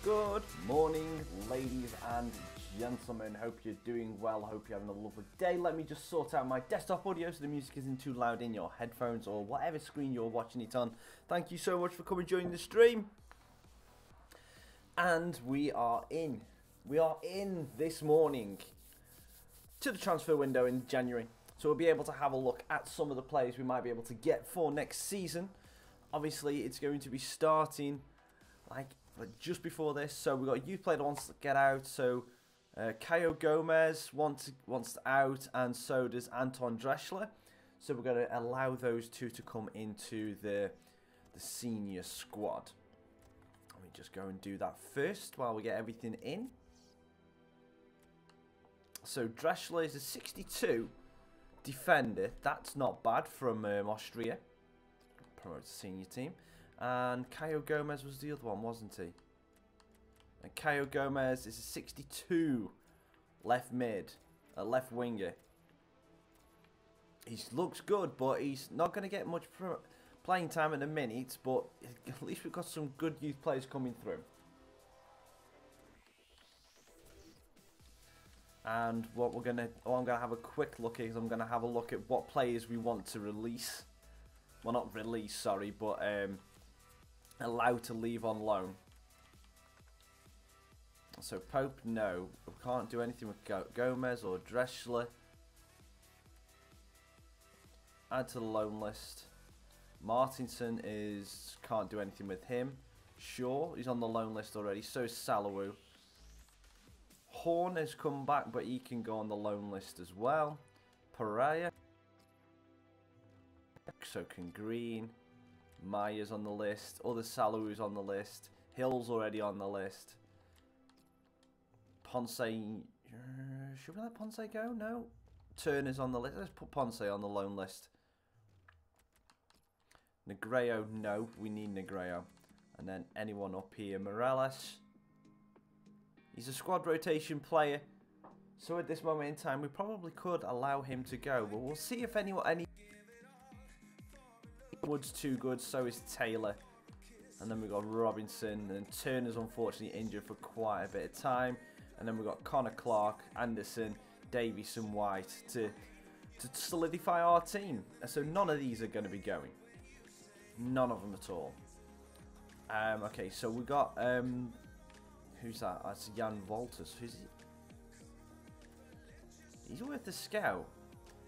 Good morning, ladies and gentlemen. Hope you're doing well. Hope you're having a lovely day. Let me just sort out my desktop audio so the music isn't too loud in your headphones or whatever screen you're watching it on. Thank you so much for coming joining the stream. And we are in this morning to the transfer window in January. So we'll be able to have a look at some of the players we might be able to get for next season. Obviously, it's going to be starting like just before this. So we've got a youth player that wants to get out. So Caio Gomez wants out, and so does Anton Dressler. So we're going to allow those two to come into the senior squad. Let me just go and do that first while we get everything in. So Dressler is a 62 defender. That's not bad from Austria. Promoted to senior team. And Caio Gomez was the other one, wasn't he? And Caio Gomez is a 62 left mid, a left winger. He looks good, but he's not going to get much playing time at the minute. But at least we've got some good youth players coming through. And what I'm going to have a quick look at is I'm going to have a look at what players we want to release. Well, not release, sorry, but allowed to leave on loan. So Pope, no. We can't do anything with Gomez or Dressler. Add to the loan list. Martinson can't do anything with him. Shaw, he's on the loan list already. So is Salawu. Horn has come back, but he can go on the loan list as well. Pariah. So can Green. Maya's on the list. Other Salawu's on the list. Hill's already on the list. Ponce. Should we let Ponce go? No. Turner's on the list. Let's put Ponce on the loan list. Negredo, no. We need Negredo. And then anyone up here. Morales. He's a squad rotation player. So at this moment in time, we probably could allow him to go. But we'll see if any Wood's too good, so is Taylor. And then we've got Robinson, and Turner's unfortunately injured for quite a bit of time. And then we've got Connor Clark, Anderson, Davies and White to solidify our team. So none of these are going to be going. None of them at all. Okay, so we've got... who's that? That's Jan Wolters. Who's he? He's worth a scout.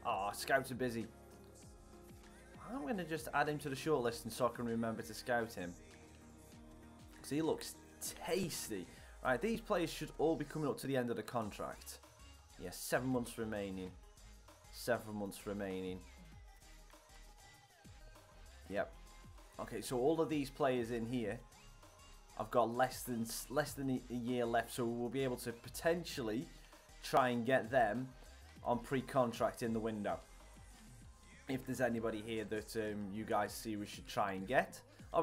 Oh, scouts are busy. I'm going to just add him to the shortlist so I can remember to scout him. Because he looks tasty. Right, these players should all be coming up to the end of the contract. Yeah, 7 months remaining. 7 months remaining. Yep. Okay, so all of these players in here, I've got less than a year left, so we'll be able to potentially try and get them on pre-contract in the window. If there's anybody here that you guys see we should try and get. I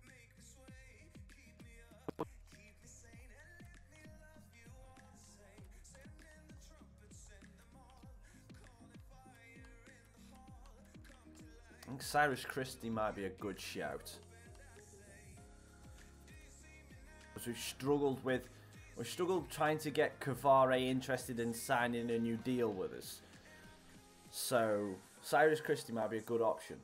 think Cyrus Christie might be a good shout. Because we've struggled trying to get Cavare interested in signing a new deal with us. So Cyrus Christie might be a good option.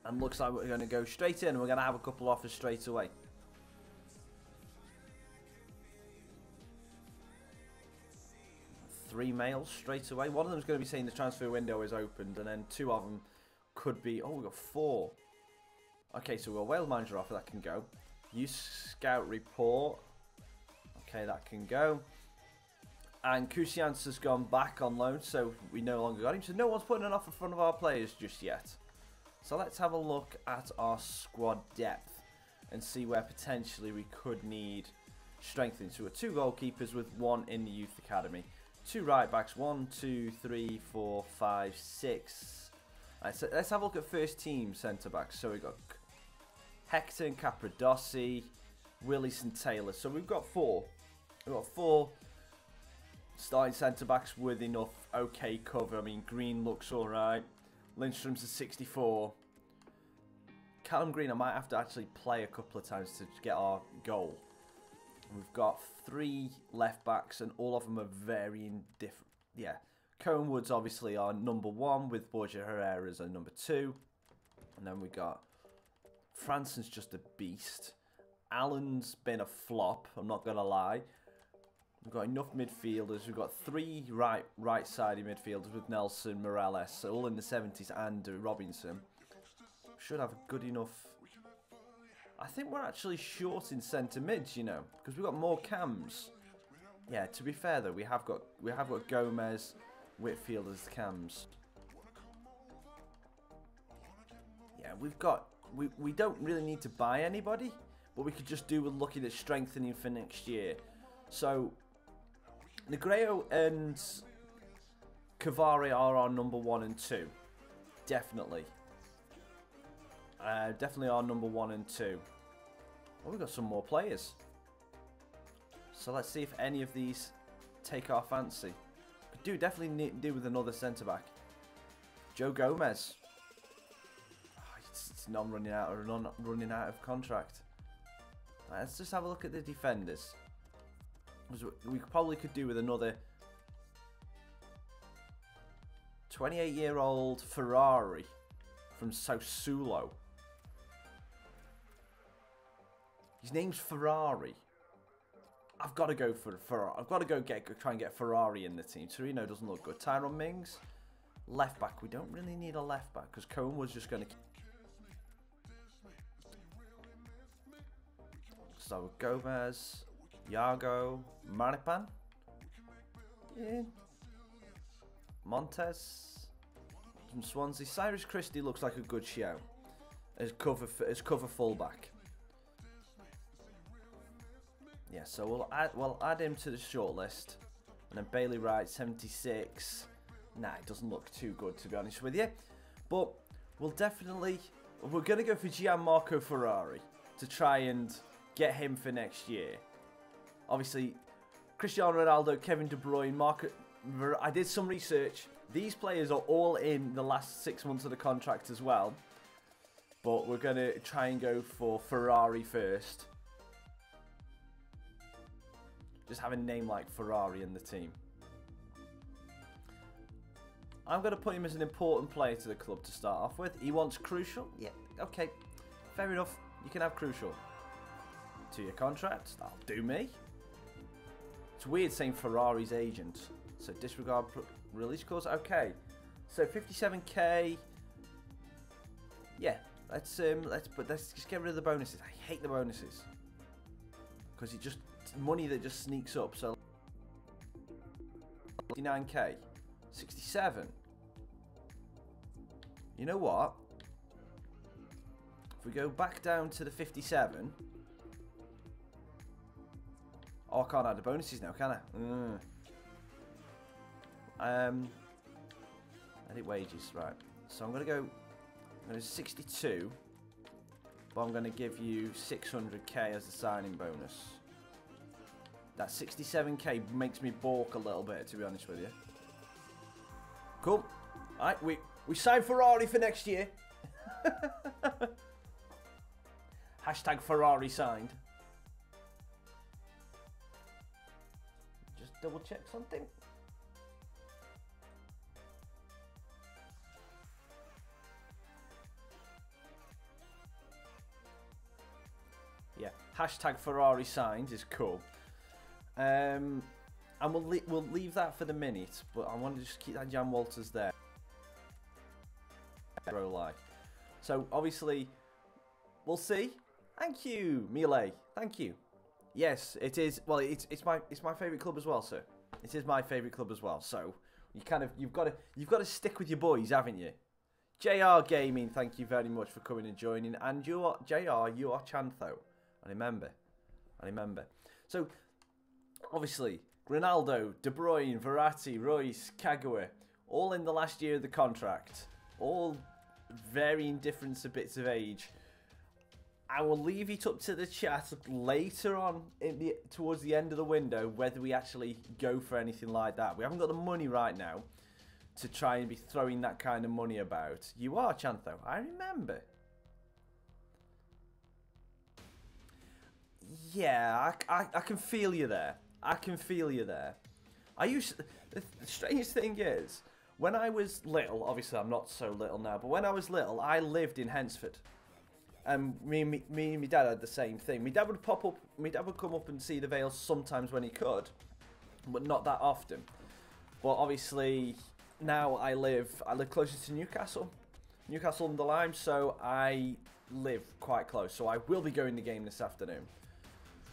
And looks like we're going to go straight in and we're going to have a couple offers straight away. Three males straight away. One of them is going to be saying the transfer window is opened, and then two of them could be... Oh, we've got four. Okay, so we've got a Wales manager offer that can go. Use scout report. Okay, that can go. And Kusians has gone back on loan, so we no longer got him. So no one's putting an offer in front of our players just yet. So let's have a look at our squad depth and see where potentially we could need strengthening. So we've got two goalkeepers with one in the youth academy. Two right backs, 1, 2, 3, 4, 5, 6. Right, so let's have a look at first team centre backs. So we've got Hector and Capradossi, Willis and Taylor. So we've got four. We've got four starting centre backs with enough okay cover. I mean, Green looks alright. Lindstrom's a 64. Callum Green, I might have to actually play a couple of times to get our goal. We've got 3 left backs, and all of them are varying different. Yeah, Cohen Woods obviously our number 1, with Borja Herrera as our number 2. And then we got Franson's just a beast. Allen's been a flop, I'm not going to lie. We've got enough midfielders. We've got 3 right-sided midfielders with Nelson, Morales, all in the 70s, and Robinson. Should have a good enough... I think we're actually short in centre mids, you know, because we've got more cams. Yeah, to be fair though, we have got Gomez, Whitfield as cams. Yeah, we don't really need to buy anybody, but we could just do with looking at strengthening for next year. So Negredo and Cavare are our number 1 and 2, definitely. Definitely our number 1 and 2. Oh, we've got some more players. So let's see if any of these take our fancy. Could definitely do with another centre back. Joe Gomez. Oh, it's not running out of contract. Right, let's just have a look at the defenders. We probably could do with another 28-year-old Ferrari from Sassuolo. His name's Ferrari. I've got to go for Ferrari. I've got to try and get Ferrari in the team. Torino doesn't look good. Tyrone Mings, left back. We don't really need a left back because Cohen was just going to. So Gomez, Iago, Maripan, yeah. Montes from Swansea. Cyrus Christie looks like a good show as cover fullback. Yeah, so we'll add him to the shortlist, and then Bailey Wright 76. Nah, it doesn't look too good to be honest with you, but we're gonna go for Gianmarco Ferrari to try and get him for next year. Obviously, Cristiano Ronaldo, Kevin De Bruyne, I did some research. These players are all in the last 6 months of the contract as well, but we're gonna try and go for Ferrari first. Just have a name like Ferrari in the team. I'm going to put him as an important player to the club to start off with. He wants Crucial. Yeah, okay. Fair enough. You can have Crucial. 2-year contract. That'll do me. It's weird saying Ferrari's agent. So disregard release clause. Okay. So 57k. Yeah. Let's just get rid of the bonuses. I hate the bonuses. Because it just money that just sneaks up. So 59k, 67. You know what? If we go back down to the 57. Oh, I can't add the bonuses now, can I? Edit wages, right? So I'm gonna 62, but I'm gonna give you 600k as a signing bonus. That 67k makes me balk a little bit, to be honest with you. Cool. Alright, we signed Ferrari for next year. Hashtag Ferrari signed. Just double check something. Yeah, hashtag Ferrari signed is cool. And we'll leave that for the minute, but I want to just keep that Jan Walters there. So obviously, we'll see. Thank you, Mile. Thank you. Yes, it is. Well, it's my favourite club as well, sir. It is my favourite club as well. So you've got to stick with your boys, haven't you? JR Gaming, thank you very much for coming and joining. And you are JR, you are Chantho. I remember. So. Obviously, Ronaldo, De Bruyne, Verratti, Royce, Kagawa, all in the last year of the contract. All varying different bits of age. I will leave it up to the chat later on towards the end of the window whether we actually go for anything like that. We haven't got the money right now to try and be throwing that kind of money about. You are, Chantho. I remember. Yeah, I can feel you there. I can feel you there. The strange thing is, when I was little, obviously I'm not so little now, but when I was little, I lived in Hensford. And me and my dad had the same thing. My dad would pop up, my dad would come up and see the Vale sometimes when he could, but not that often. But obviously, now I live closer to Newcastle under Lyme, so I live quite close. So I will be going to the game this afternoon,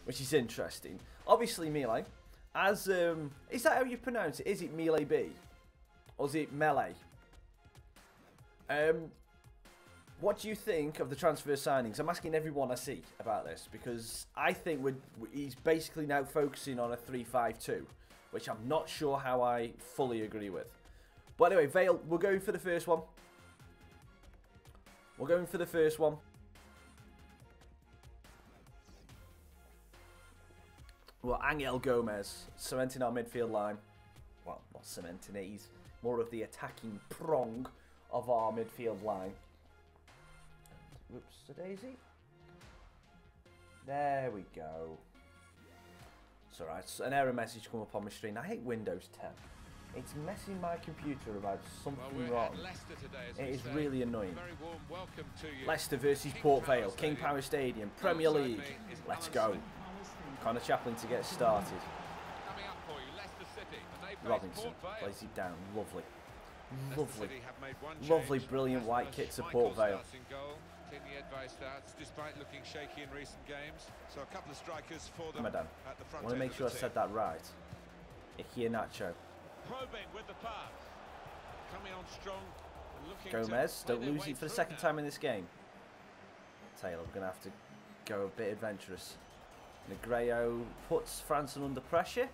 which is interesting. Obviously, Melee, as is that how you pronounce it? Is it Melee B, or is it Melee? What do you think of the transfer signings? I'm asking everyone I see about this because I think he's basically now focusing on a 3-5-2, which I'm not sure how I fully agree with. But anyway, Vale, we're going for the first one. We're going for the first one. Well, Angel Gomez cementing our midfield line. Well, not cementing it, he's more of the attacking prong of our midfield line. Whoops, a daisy. There we go. It's alright, an error message come up on my screen. I hate Windows 10. It's messing my computer about something wrong. It is really annoying. Leicester versus Port Vale, King Power Stadium, Premier League. Let's go. Connor Chaplin to get started. Robinson plays it down. Lovely. Lovely. Lovely, brilliant white kit to Port Vale. Despite looking shaky in recent games, so a couple of strikers for them. Madam, I want to make sure I said that right. Iheanacho. Probing with the pass. Coming on strong. Gomez, don't lose it for the second time in this game. Taylor, we're going to have to go a bit adventurous. Negredo puts Franson under pressure.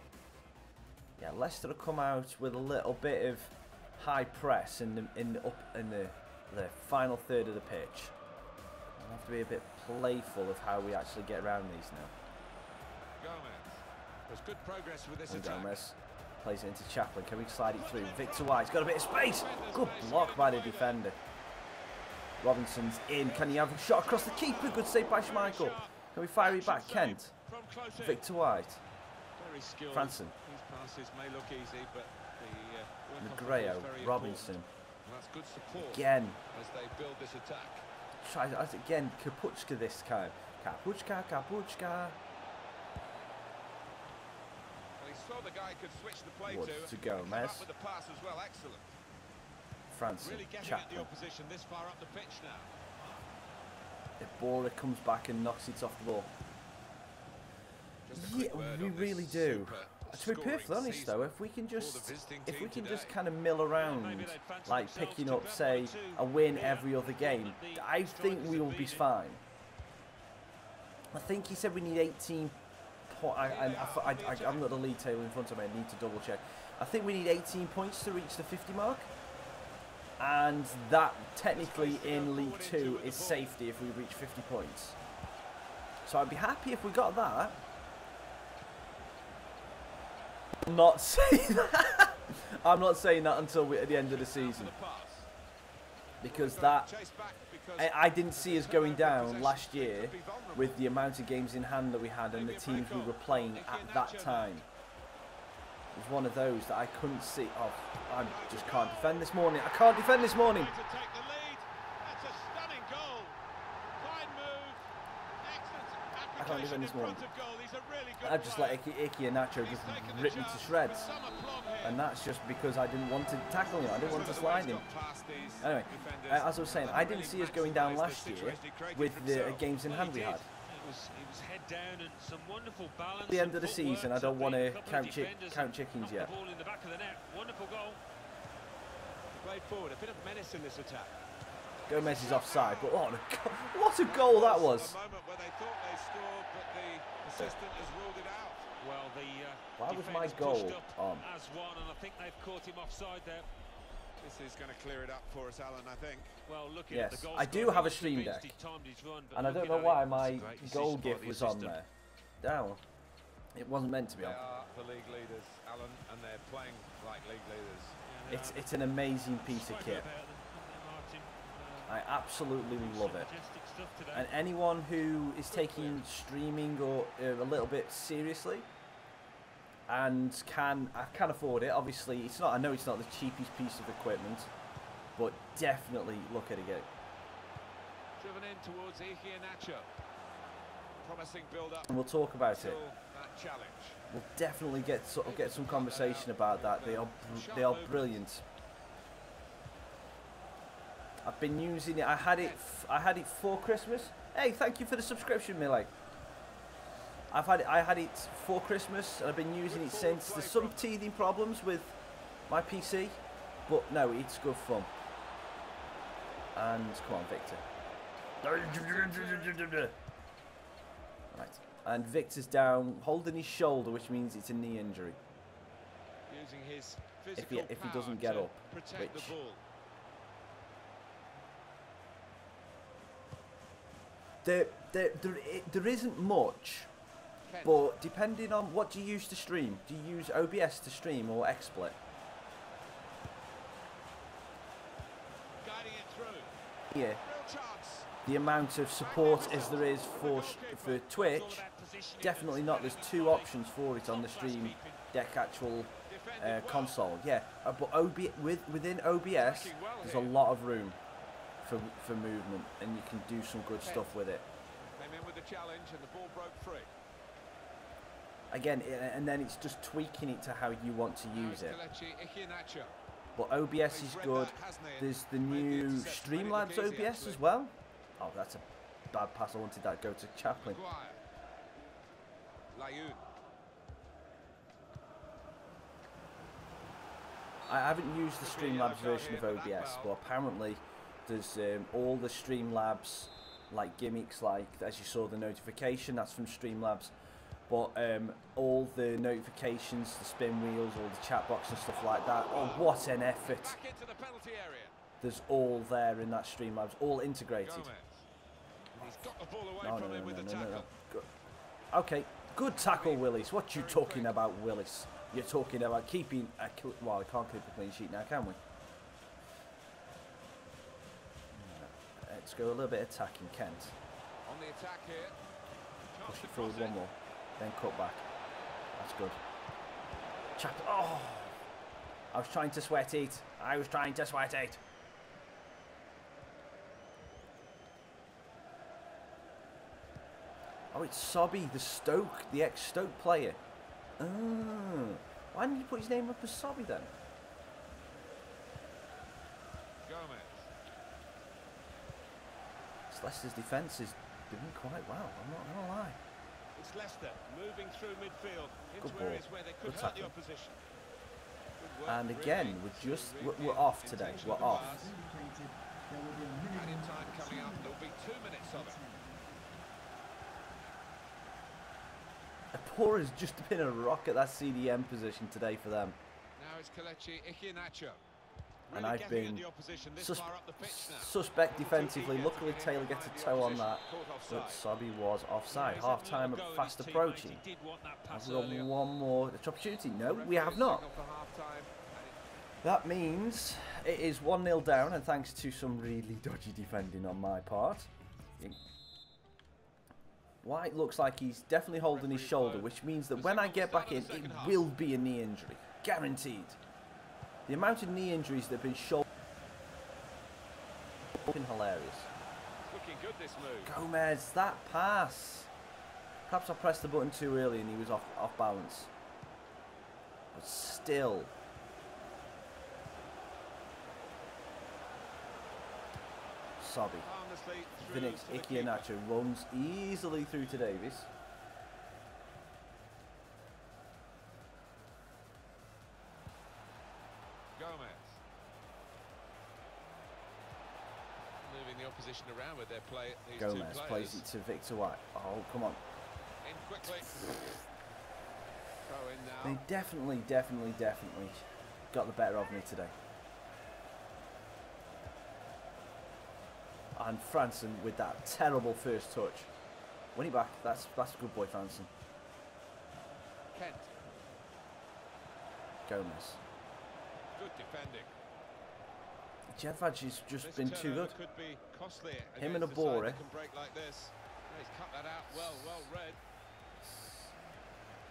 Yeah, Leicester have come out with a little bit of high press in the final third of the pitch. We'll have to be a bit playful of how we actually get around these now. Gomez. There's good progress with this attack. Gomez plays it into Chaplin. Can we slide it through? Victor White's got a bit of space. Good block by the defender. Robinson's in. Can he have a shot across the keeper? Good save by Schmeichel. Can we fire it back? Kent. Victor White. Franson. These passes may look easy, but Negredo. Robinson. That's good support again. As they build this attack. Try again. Kapuchka this time. Kapuchka. He saw the guy could switch the play to Gomez. With the pass as well, excellent. Franson, really getting at the opposition this far up the pitch now. Ibora comes back and knocks it off the ball. Yeah, we really do. To be perfectly honest though, if we can just kind of mill around, like picking up, say, a win every other game, I think we will be fine. I think he said we need 18. I've got the league table in front of me, I need to double check. I think we need 18 points to reach the 50 mark. And that, technically, in League 2 is safety if we reach 50 points. So I'd be happy if we got that. I'm not saying that. I'm not saying that until at the end of the season. Because that... I didn't see us going down last year with the amount of games in hand that we had and the teams we were playing at that time. It was one of those that I couldn't see. Oh, I just can't defend this morning. I can't defend this morning. I can't defend this morning. I just let Iheanacho just rip me to shreds. And that's just because I didn't want to tackle him. I didn't want to slide him. Anyway, as I was saying, I didn't see us going down last year with the games in hand we had. At the end of the season, I don't want to count chickens yet. Gomez is offside, but what a goal that was! Why was my goal on? This is going to clear it up for us, Alan, I think. Well, yes, I do have a stream deck, and I don't know why my goal gif was on there. Down. It wasn't meant to be on. They are the league leaders, Alan, and they're playing like league leaders. It's an amazing piece of kit. I absolutely love it. And anyone who is taking streaming or a little bit seriously and can afford it, obviously it's not. I know it's not the cheapest piece of equipment, but definitely look at it again. Driven in towards Nacho. Promising build up. And we'll talk about it. We'll definitely get some conversation about that. They are brilliant. I've been using it. I had it for Christmas. Hey, thank you for the subscription, Millie. I had it for Christmas, and I've been using it since. There's some teething problems with my PC, but no, it's good fun. And come on, Victor. Right, and Victor's down, holding his shoulder, which means it's a knee injury. Using his if he doesn't get up, which. There isn't much, but depending on what do you use to stream. Do you use OBS to stream or XSplit? Yeah. The amount of support as there is for Twitch, definitely not. There's 2 options for it on the Stream Deck actual console. Yeah, but within OBS, there's a lot of room for movement, and you can do some good stuff with it. Came in with the challenge and the ball broke free. Again, and then it's just tweaking it to how you want to use it. But OBS is good. There's the new Streamlabs OBS as well. Oh, that's a bad pass. I wanted that to go to Chaplin. I haven't used the Streamlabs version of OBS, but apparently there's all the Streamlabs like gimmicks, like as you saw the notification, that's from Streamlabs. But all the notifications, the spin wheels, all the chat box and stuff like that. Oh, what an effort! Theres all there in that Streamlabs, all integrated. No. Good. Okay, good tackle, Willis. What you talking about, Willis? You're talking about keeping a well, I can't keep a clean sheet now, can we? Let's go a little bit attacking, Kent. On the attack here. Push it forward one more, then cut back. That's good. Oh! I was trying to sweat it. Oh, it's Sobby, the ex-Stoke player. Oh. Why didn't you put his name up as Sobby then? Leicester's defence is doing quite well, I'm not going to lie. It's Leicester moving through midfield into areas where they could hurt the opposition. And again, we're off today. We're off. Added time coming up. There'll be 2 minutes of it. Apura's just been a rock at that CDM position today for them. Now it's Kelechi Iheanacho. And I've been suspect defensively. Luckily, Taylor gets a toe on that, but Sobby was offside. Half time fast approaching. Have we got one more opportunity? No, we have not. That means it is 1-0 down, and thanks to some really dodgy defending on my part. White looks like he's definitely holding his shoulder, which means that when I get back in, it will be a knee injury. Guaranteed. The amount of knee injuries that have been shown has been hilarious. Looking good, this move. Gomez, that pass. Perhaps I pressed the button too early and he was off balance. But still. Sobby. Vinix Iheanacho runs easily through to Davies. The opposition around with their play. Gomez plays it to Victor White. Oh, come on. In quickly. Throw in now. They definitely got the better of me today. And Franson with that terrible first touch. Win it back. That's a good boy, Franson. Kent. Gomez. Good defending. Jedvaj has just been too good. Could be costly Him and against the side Abore. that can break like this. He's cut that out well read.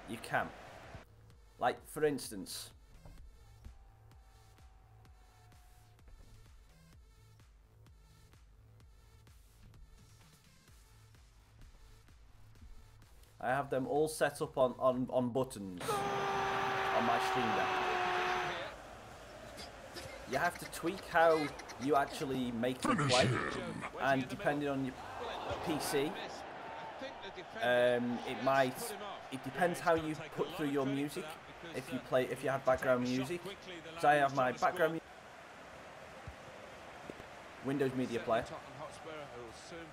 You can. Like, for instance, I have them all set up on buttons on my stream deck. You have to tweak how you actually make them play, and depending on your PC, it depends how you put through your music. If you have background music, so I have my background music, Windows Media Player,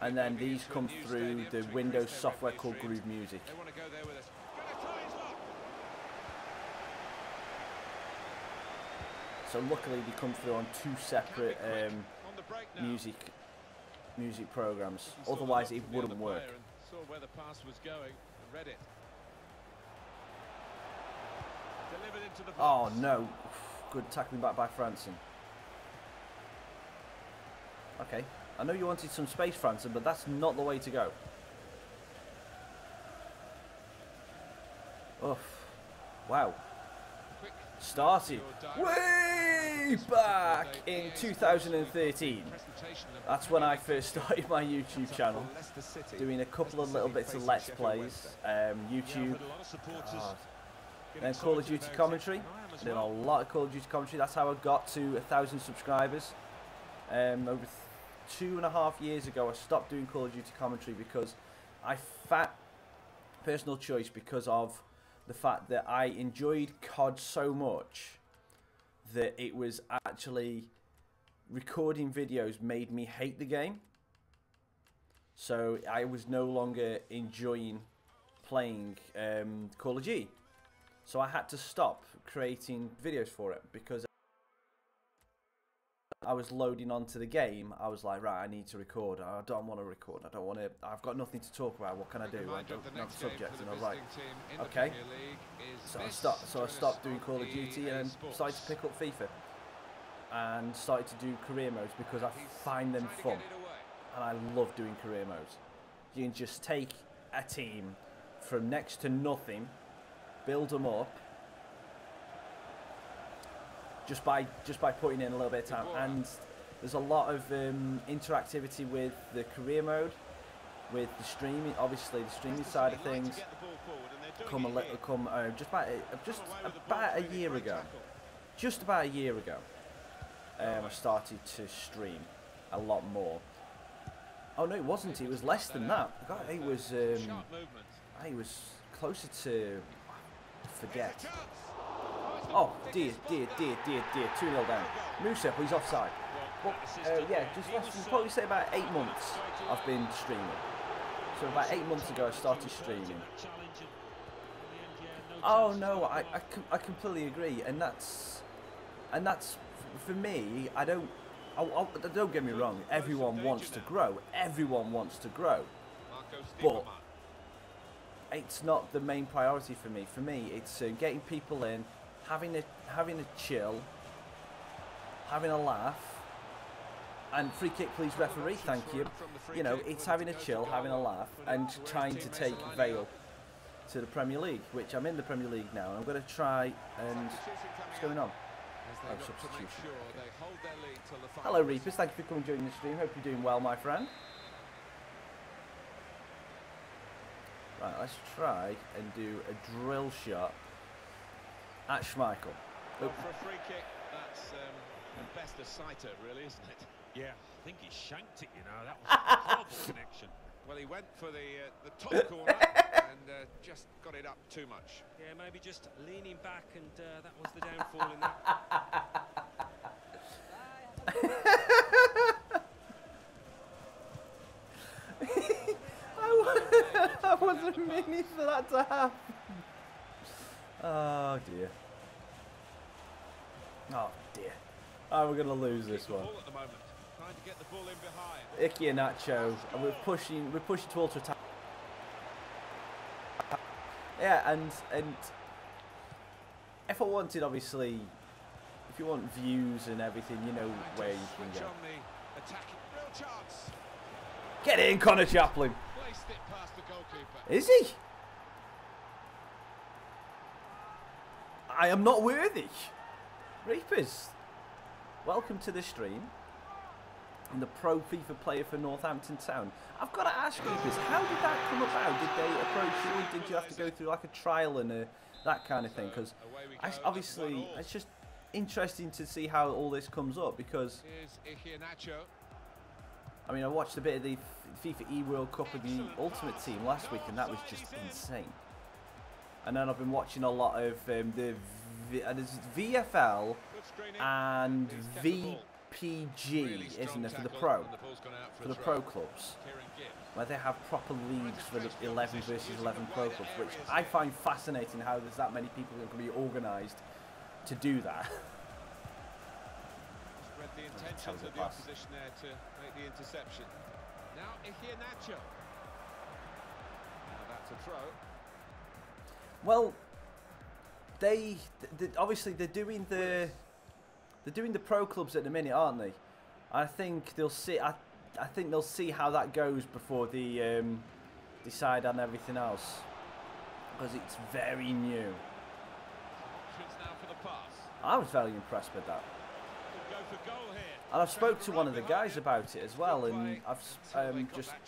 and then these come through the Windows software called Groove Music. So luckily they come through on two separate music programs. Otherwise it wouldn't work. Oh no! Good tackling back by Franson. Okay, I know you wanted some space, Franson, but that's not the way to go. Oh, wow. Started way back in 2013. That's when I first started my YouTube channel, doing a couple of little bits of Let's Plays, YouTube, and Call of Duty commentary. Did a lot of Call of Duty commentary. That's how I got to 1,000 subscribers. Over 2.5 years ago, I stopped doing Call of Duty commentary because personal choice, because of the fact that I enjoyed COD so much that it was actually recording videos made me hate the game. So I was no longer enjoying playing Call of Duty. So I had to stop creating videos for it because I was loading onto the game. I was like, right, I need to record. I don't want to record. I don't want to. I've got nothing to talk about. What can I do? I don't have a subject. And I was like, okay. So I stopped doing Call of Duty and started to pick up FIFA and started to do career modes because I find them fun and I love doing career modes. You can just take a team from next to nothing, build them up. Just by putting in a little bit of time, and there's a lot of interactivity with the career mode, with the streaming. Obviously, the streaming side of things just about a year ago. I started to stream a lot more. Oh no, it wasn't. It was less than that. God, it was closer to, forget. Oh dear, 2-0 down. Musa, he's offside. But yeah, just less than, probably say about 8 months I've been streaming. So about 8 months ago I started streaming. Oh no, I completely agree, and that's for me. Don't get me wrong. Everyone wants to grow. But it's not the main priority for me. For me, it's getting people in. Having a chill, having a laugh, and free kick please referee, thank you. You know, it's having a chill, having a laugh, and trying to take VALE to the Premier League, which I'm in the Premier League now, and I'm going to try and... What's going on? Oh, substitution. Okay. Hello Reapers, thank you for coming and joining the stream, hope you're doing well, my friend. Right, let's try and do a drill shot at Schmeichel. Well, for a free kick, that's the best of Saito, really, isn't it? Yeah, I think he shanked it, you know. That was a horrible connection. Well, he went for the top corner and just got it up too much. Yeah, maybe just leaning back, and that was the downfall in that. I wasn't meaning for that to happen. Oh dear. Oh dear. Oh, we're gonna lose this one. Trying to get the ball in behind. Icky and Nacho, and we're pushing towards attack. Yeah, and if I wanted, obviously, if you want views and everything, you know where you can Switch go. on the attacking. Real chance. Get in, Connor Chaplin. Placed it past the goalkeeper. Is he? I am not worthy. Reapers, welcome to the stream. I'm the pro FIFA player for Northampton Town. I've got to ask Reapers, how did that come about? Did they approach you? Did you have to go through like a trial and that kind of thing? Because obviously it's just interesting to see how all this comes up, because I mean, I watched a bit of the FIFA E World Cup of the Ultimate Team last week, and that was just insane. And then I've been watching a lot of the VFL and VPG, isn't there, for the pro clubs, where they have proper leagues for the 11 versus 11 pro clubs, which I find fascinating, how there's that many people that can be organised to do that. Read the intentions of the opposition there to make the interception. Now Iheanacho. Now that's a throw. Well, they obviously they're doing the pro clubs at the minute, aren't they? I think they'll see. I think they'll see how that goes before they decide on everything else, because it's very new. Now for the pass. I was very impressed with that. Could go for goal here. And I've spoke to one of the guys about it as well, and I've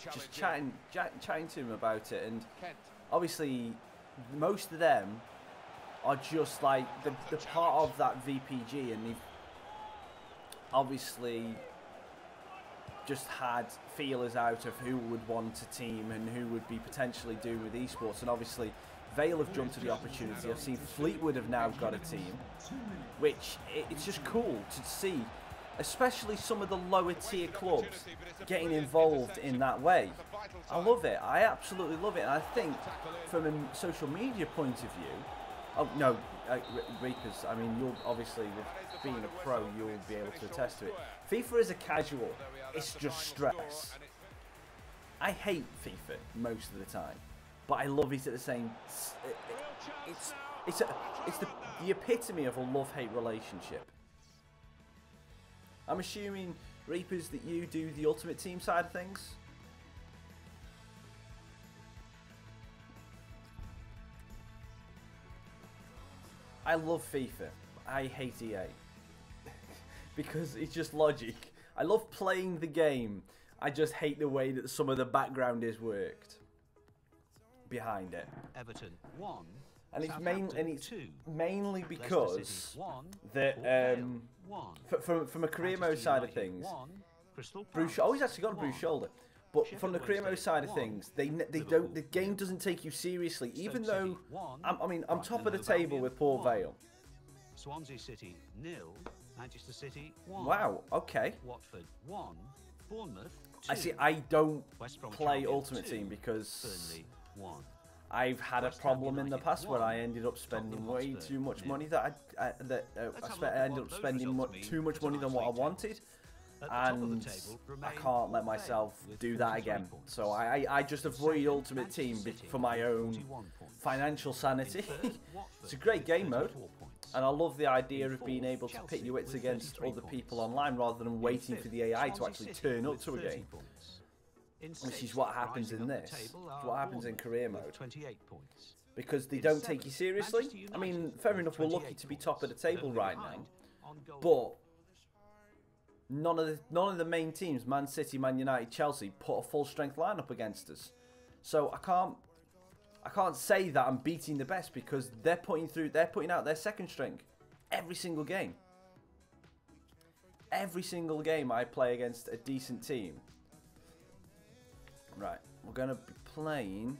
just chatting to him about it, and obviously most of them are just like the part of that VPG, and they've obviously just had feelers out of who would want a team and who would be potentially doing with esports, and obviously VALE have jumped to the opportunity. I've seen Fleetwood have now got a team, which it's just cool to see, especially some of the lower tier clubs getting involved in that way. I love it. I absolutely love it. And I think from a social media point of view, oh no, Reapers, I mean, you'll obviously, with being a pro, you'll be able to attest to it. FIFA is a casual. It's just stress. I hate FIFA most of the time, but I love it at the same. It's the epitome of a love-hate relationship. I'm assuming, Reapers, that you do the Ultimate Team side of things. I love FIFA. I hate EA. Because it's just logic. I love playing the game. I just hate the way that some of the background is worked behind it. Everton 1. And it's mainly because that from a career mode side of things, Bruce, oh, he's actually got a bruised shoulder. But from the career mode side of things, the game doesn't take you seriously. Even though I'm top of the table with Port Vale. Swansea City 0, Manchester City 1. Wow. Okay. Watford 1, Bournemouth 2. I see. I don't play Ultimate Team because Burnley 1. I've had a problem in the past where I ended up spending way too much money I ended up spending too much money than what I wanted, and I can't let myself do that again. So I just avoid Ultimate Team for my own financial sanity. It's a great game mode, and I love the idea of being able to pit your wits against other people online rather than waiting for the AI to actually turn up to a game. Which is what happens in this. It's what happens in career mode. Because they don't take you seriously. I mean, fair enough, we're lucky to be top of the table right now. But none of the main teams, Man City, Man United, Chelsea, put a full strength lineup against us. So I can't say that I'm beating the best, because they're putting out their second string every single game. Every single game I play against a decent team. Right, we're going to be playing.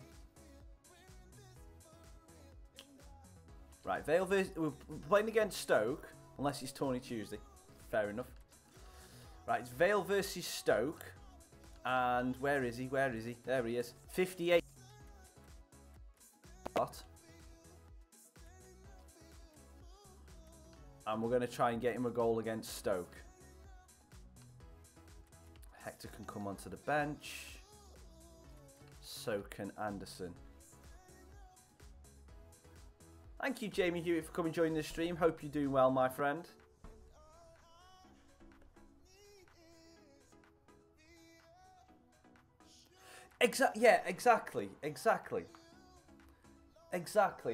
Right, Vale versus, we're playing against Stoke, unless it's Tawny Tuesday. Fair enough. Right, it's Vale versus Stoke, and where is he? Where is he? There he is. 58. And we're going to try and get him a goal against Stoke. Hector can come onto the bench. So can Anderson. Thank you, Jamie Hewitt, for coming and joining the stream. Hope you're doing well, my friend. exactly,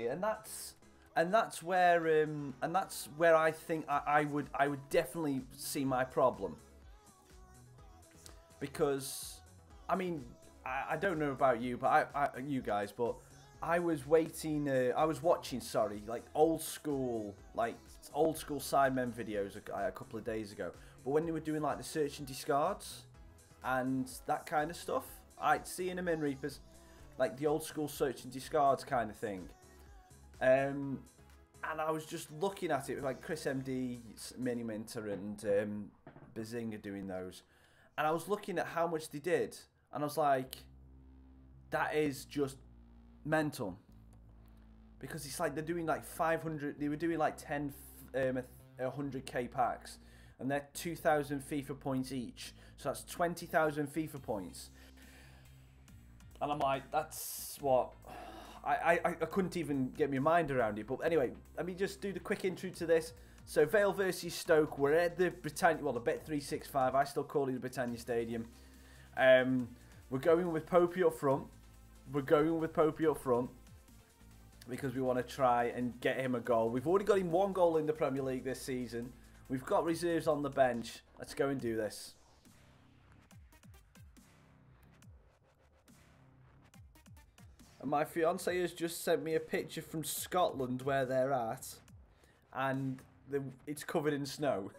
and that's where I think I would definitely see my problem, because I mean I don't know about you, but you guys, but I was watching like old school Sidemen videos a couple of days ago, but when they were doing like the search and discards and that kind of stuff, seeing them in Reapers, like the old school search and discards kind of thing. And I was just looking at it with like Chris MD, Mini Minter, and Bazinga doing those, and I was looking at how much they did, and I was like, that is just mental, because it's like they're doing like 500. They were doing like 100k packs, and they're 2,000 FIFA points each, so that's 20,000 FIFA points. And I'm like, that's what I couldn't even get my mind around it. But anyway, let me just do the quick intro to this. So Vale versus Stoke. We're at the Britannia, well, the Bet365. I still call it the Britannia Stadium. We're going with Popey up front. Because we want to try and get him a goal. We've already got him 1 goal in the Premier League this season. We've got reserves on the bench. Let's go and do this. And my fiance has just sent me a picture from Scotland where they're at, and it's covered in snow.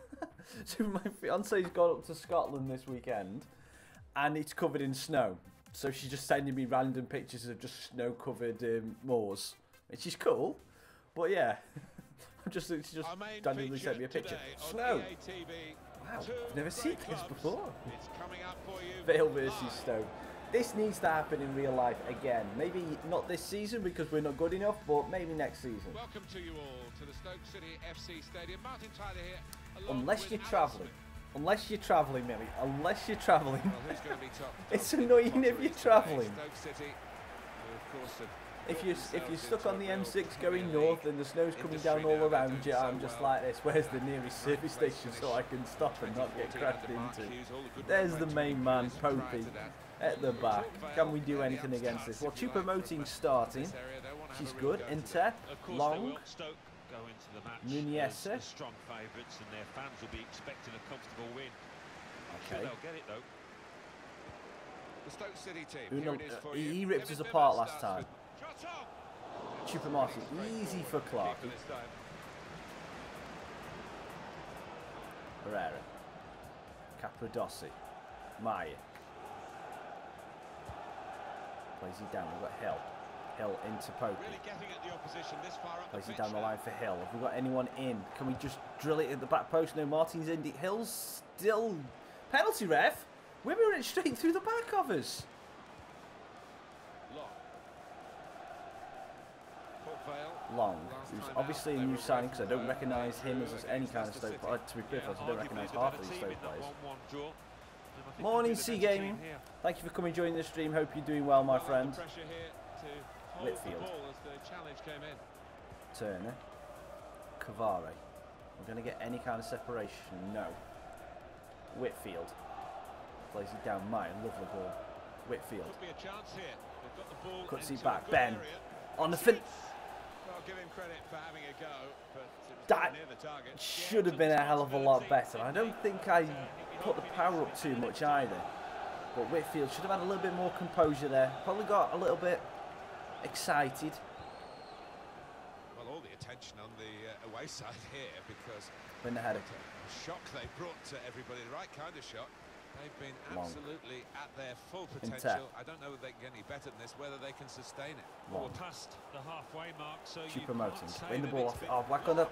So my fiance's gone up to Scotland this weekend, and it's covered in snow. So she's just sending me random pictures of just snow-covered moors, which is cool. But yeah, she just randomly sent me a picture. Snow. Wow, I've never seen this before. Vale versus Stoke. This needs to happen in real life again. Maybe not this season because we're not good enough, but maybe next season. Welcome to you all to the Stoke City FC Stadium. Martin Tyler here. Unless you're travelling. Unless you're travelling, Millie. Unless you're travelling. Well, who's going to be top? It's annoying if you're travelling. Stoke City, of course, if you're stuck on the M6 going north and the snow's coming down all around you, I'm just like this. Where's the nearest service station so I can stop and not get crashed into? There's the main man, Popey, at the back. Can we do anything against this? Well, Choupo-Moting's starting. She's good. Inter, Long, Nunez. Strong favourites, and their fans will be expecting a comfortable win. Okay. They'll get it though. The Stoke City team. Here it is for He you. ripped us apart last time. Choupo-Moting, easy for Clark. Herrera, Capradossi, Maya. Plays it down. We've got Hill. Hill into Popey. Really getting at the opposition this far up. Plays it down the line for Hill. Have we got anyone in? Can we just drill it at the back post? No, Martin's in. Hill's still penalty ref. We're moving it straight through the back of us. Long, who's obviously a new signing because I don't recognise him as any kind of Stoke player. To be perfect, I don't recognise half of these Stoke players. Morning, C Gaming. Thank you for coming joining the stream. Hope you're doing well, my friend. Whitfield. Turner. Cavare. We're going to get any kind of separation. No. Whitfield. Plays it down. Mine. Lovely ball. Whitfield. Cuts it back. Ben. On the fin. Well, give him credit for having a go, but that should have been a hell of a lot better. I don't think I put the power up too much either. But Whitfield should have had a little bit more composure there. Probably got a little bit excited. Well, all the attention on the away side here because in the header. The shock they brought to everybody, the right kind of shock. They've been absolutely at their full potential. I don't know if they can get any better than this, whether they can sustain it. Well, we're past the halfway mark, so you promoting. Win the ball off. Oh, back on the.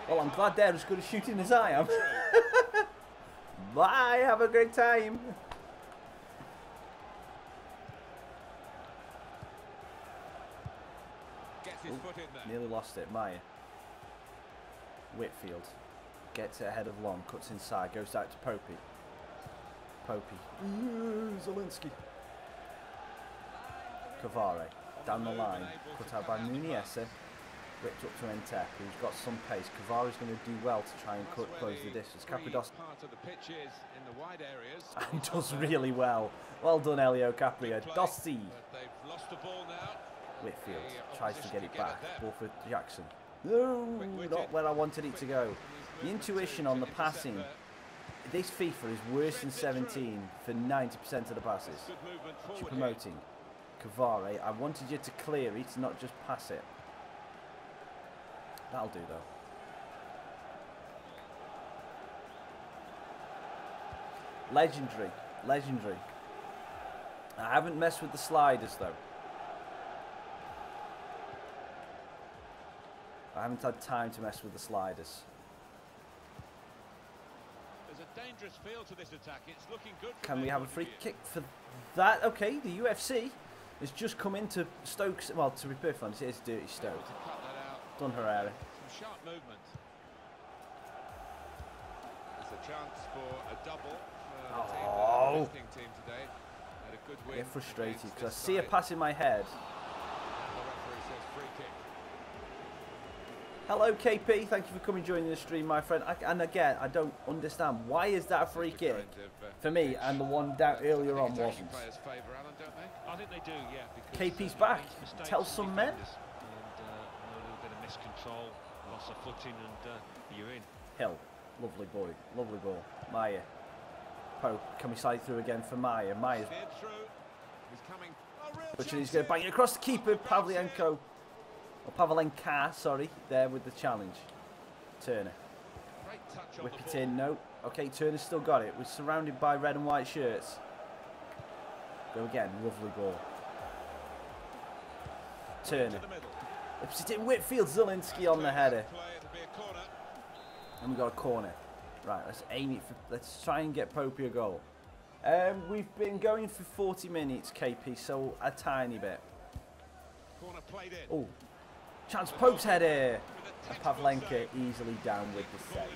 Well, I'm glad they're as good at shooting as I am. Bye, have a great time. Gets his foot in there. Nearly lost it, Maya. Whitfield gets it ahead of Long, cuts inside, goes out to Popey. Zielinski. Cavare down the line, cut out by Nunez. Whipped up to Entep, who's got some pace. Cavari's going to do well to try and close the distance. Capri does really well. Well done, Elio Capri. Dossi. Whitfield tries to get it back. Ball for Jackson. No, not where I wanted it to go. The intuition on the passing. This FIFA is worse than 17 for 90% of the passes. You're promoting. Cavari, I wanted you to clear it, not just pass it. That'll do though. Legendary. Legendary. I haven't messed with the sliders though. I haven't had time to mess with the sliders. There's a dangerous feel to this attack. It's looking good. Can we have a free kick for that? Okay, the UFC has just come into Stoke's. Well, to be perfectly honest, it is dirty Stoke. Done Herrera. Some sharp movement. There's a chance for a double. Oh! Team today. Had a good win. I get frustrated because I see a pass in my head. Hello KP, thank you for coming joining the stream, my friend. And again, I don't understand, why is that a free kick for me and the one down earlier on wasn't? I think they do, yeah. KP's back. Tell some men. And a little bit of miscontrol, loss of footing, and you're in. Hill, lovely boy, lovely ball. Maya, Pope, can we slide through again for Maya? Maya's but he's going to bang it across the keeper, Pavlenko. Or Pavlenka, sorry, there with the challenge. Turner. Whip it in, no. Okay, Turner's still got it. We're surrounded by red and white shirts. Go again, lovely ball. Turner. Whips it in, Whitfield, Zielinski on the header. And we got a corner. Right, let's aim it for, let's try and get Popey a goal. We've been going for 40 minutes, KP, so a tiny bit. Oh. Chance Pope's header. And Pavlenka easily down with the save.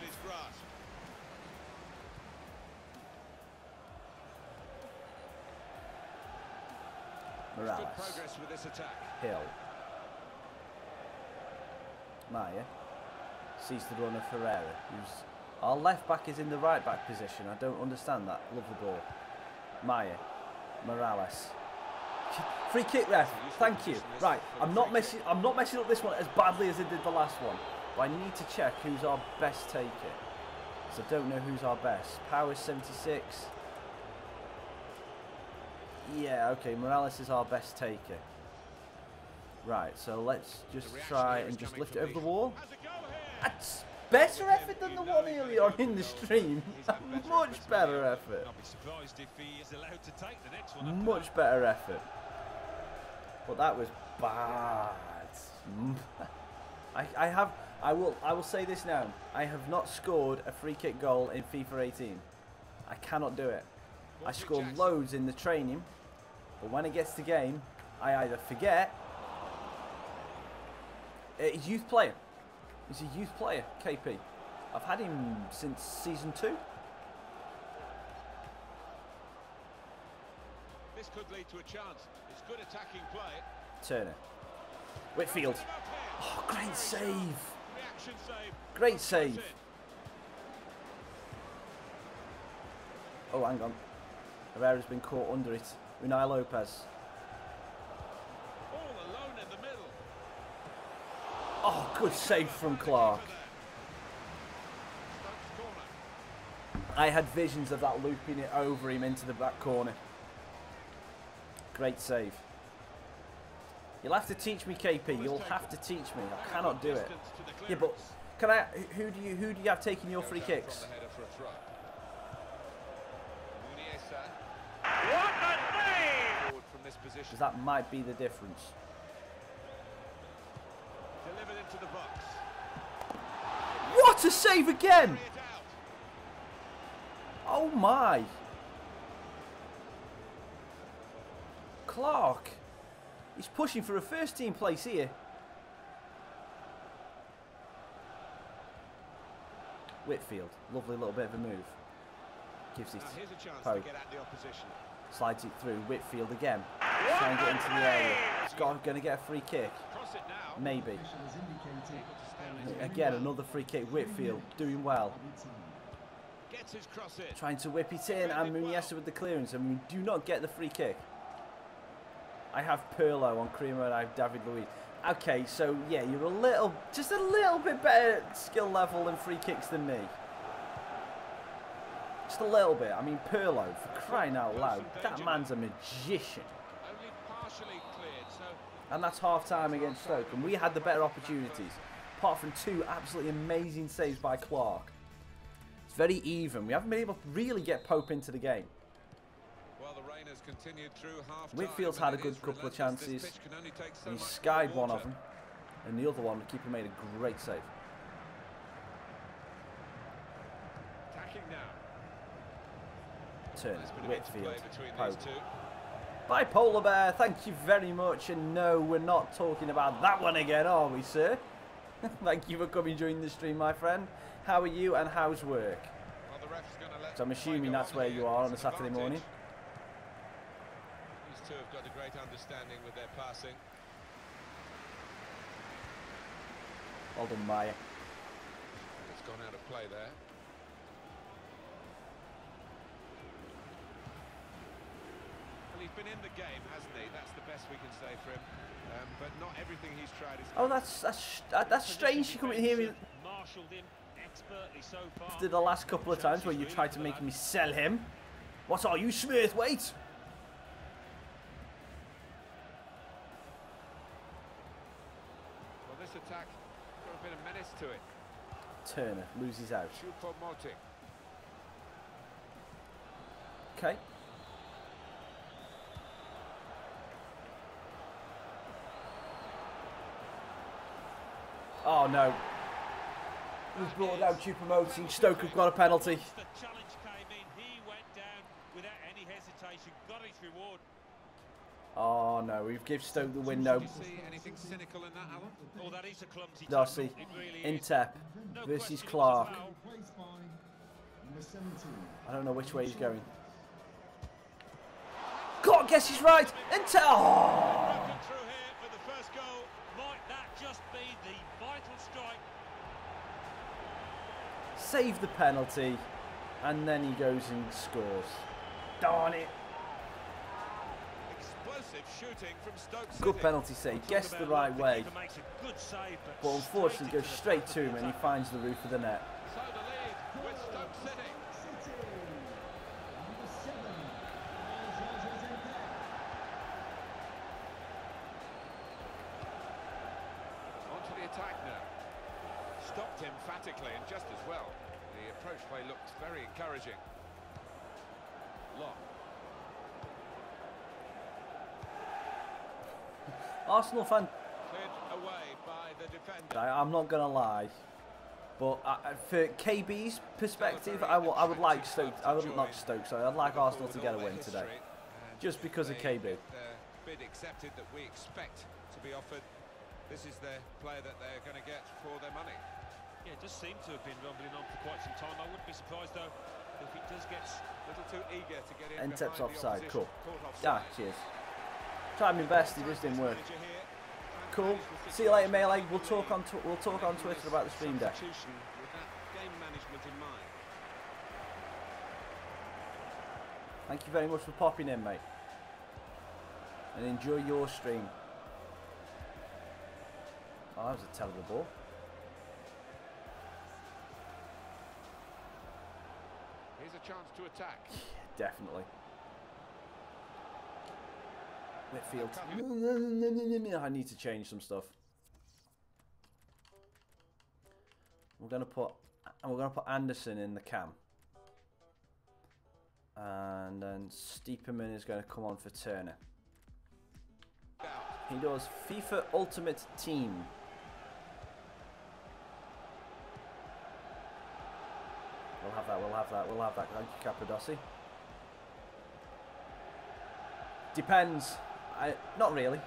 Morales. Hill. Maya. Sees the run of Ferreira. Who's our left back is in the right back position. I don't understand that. Lovely ball. Maya. Morales. Free kick ref, thank you. Right, I'm not messing up this one as badly as I did the last one. But I need to check who's our best taker. So I don't know who's our best. Power 76. Yeah, okay, Morales is our best taker. Right, so let's just try and just lift it over the wall. That's better effort than the one earlier on in the stream. Much better effort. Much better effort. But that was bad. I will say this now. I have not scored a free kick goal in FIFA 18. I cannot do it. I scored loads in the training, but when it gets to game, I either forget. He's a youth player. He's a youth player, KP. I've had him since season 2. This could lead to a chance. It's good attacking play. Turner. Whitfield. Oh, great save. Great save. Oh, hang on. Herrera's been caught under it. Unai Lopez. All alone in the middle. Oh, good save from Clark. I had visions of that looping it over him into the back corner. Great save. You'll have to teach me, KP. You'll have to teach me. I cannot do it. Yeah, but can I? Who do you have taking your free kicks? What a save! Because that might be the difference. Delivered into the box. What a save again! Oh my! Clark. He's pushing for a first team place here. Whitfield. Lovely little bit of a move. Gives it Pope. Slides it through. Whitfield again. Try and get into the area. He's going to get a free kick. Cross it now. Maybe. Again, another free kick. Whitfield doing well. Gets his cross in. Trying to whip it in, and Muniesa with the clearance, and we do not get the free kick. I have Pirlo on Creamer and I have David Luiz. Okay, so yeah, you're just a little bit better skill level and free kicks than me. Just a little bit. I mean, Pirlo, for crying out loud, that man's a magician. Only partially cleared, so... And that's half-time against Stoke, and we had the better opportunities, apart from two absolutely amazing saves by Clark. It's very even. We haven't been able to really get Pope into the game. Well, the rain has continued through half-time. Whitfield's had a good couple of chances. He skied one of them, and the other one, the keeper made a great save. Attacking now. Turner, Whitfield, Pope. Two. Bye, Polar Bear. Thank you very much. And no, we're not talking about that one again, are we, sir? Thank you for coming joining the stream, my friend. How are you and how's work? Well, the ref's gonna let So I'm assuming that's where you are on a Saturday morning. These two have got a great understanding with their passing. Well done, Maya. It's gone out of play there. Well, he's been in the game, hasn't he? That's the best we can say for him. But not everything he's tried is... Oh, that's strange. You come in here Marshalled him expertly so far. after the last couple of times where you tried to make me sell him. What are you, Smith? Wait. Well, this attack got a bit of menace to it. Turner loses out. Choupo-Moting. Okay. Oh no. We've brought down Choupo-Moting. Stoke have got a penalty. The challenge came in. He went down without any hesitation. Got his reward. Oh no, we've given Stoke the window. Did you see anything cynical in that, Alan? Oh, that is a clumsy Darcy, tackle. It really is. Intep No versus question it was a Clark. foul. I don't know which way he's going. God, guess he's right. Intep. Oh! Broken through here for the first goal. Might that just be the vital strike? Save the penalty, and then he goes and scores. Darn it. Explosive shooting from Stoke City. Good penalty save. Guessed the right way. Keeper makes a good save, But unfortunately goes straight to him and he finds the roof of the net. So the lead with Stoke City. Onto the attack now. Stopped emphatically and just as well. The approach play looked very encouraging. Long. Arsenal fan, Cleared away by the defender. I'm not going to lie, but for KB's perspective, I would like Stoke, I'd like Arsenal to get a win today. Just because of KB. Bid accepted that we expect to be offered. This is the player that they're going to get for their money. Yeah, it does seem to have been rumbling on for quite some time. I wouldn't be surprised though if it does get A little too eager to get in. Entep's behind the offside, opposition. cool. Caught offside. Cheers. Tried my best, it just didn't work. Manager here. Cool. See you later, Melee. We'll talk on Twitter about the stream deck. Substitution with that game management in mind. Thank you very much for popping in, mate. And enjoy your stream. Oh, that was a terrible ball. Here's a chance to attack. Definitely. Whitfield. I need to change some stuff. We're gonna put Anderson in the cam. And then Steeperman is going to come on for Turner. He does FIFA Ultimate Team. We'll have that. Thank you, Cappadoci. Depends. Not really.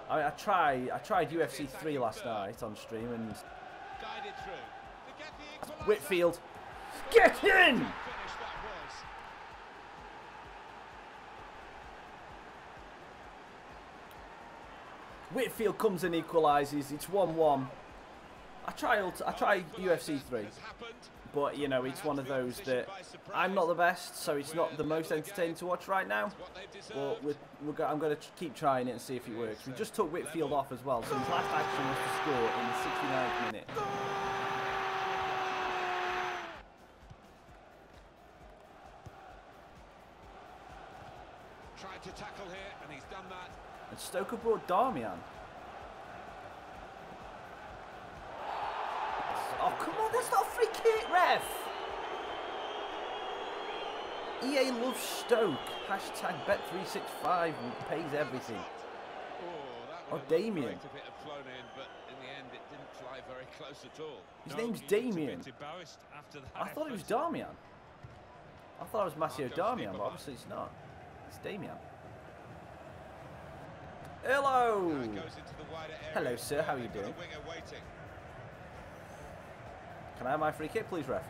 I tried UFC 3 last night on stream and Guided through. To get the equaliser. Whitfield. Get in! Finish that was. Whitfield comes and equalises. It's 1-1. I try UFC 3, but you know, it's one of those that I'm not the best, so it's not the most entertaining to watch right now. But I'm going to keep trying it and see if it works. We just took Whitfield off as well, so his last action was to score in the 69th minute. Tried to tackle here, and he's done that. And Stoker brought Darmian. Oh, come on, that's not a free kick, ref! EA loves Stoke. Hashtag Bet365 pays everything. Oh, Damien. If it had flown in, but in the end, it didn't fly very close at all. His name's Damien. I thought it was Darmian. I thought it was Matteo Darmian, but obviously it's not. It's Damien. Hello! Hello, sir. How are you doing? Can I have my free kick, please, ref?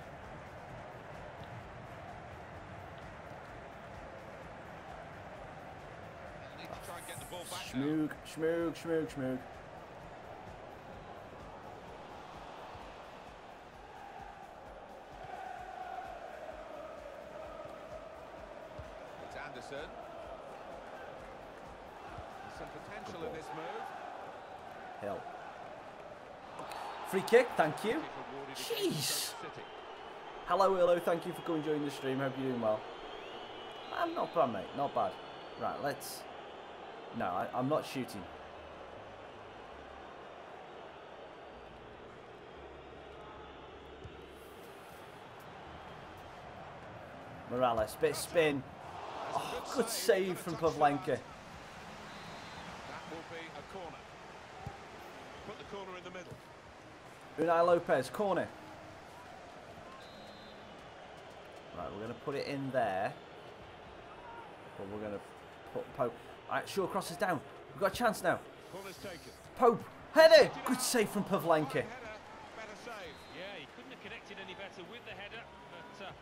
Schmoog, schmoog, schmoog, schmoog. It's Anderson. There's some potential in this move. Hell. Free kick, thank you. Jeez. Hello, hello, thank you for coming and joining the stream. Hope you're doing well. I'm not bad, mate. Not bad. Right, let's... No, I'm not shooting. Morales, bit of spin. Oh, good save from Pavlenka. That will be a corner. Put the corner in the middle. Unai Lopez, corner. Right, we're going to put it in there. But we're going to put Pope. Alright, Shaw crosses down. We've got a chance now. Corner's taken. Pope, header! Good save from Pavlenka. Better save. Yeah, he couldn't have connected any better with the header, but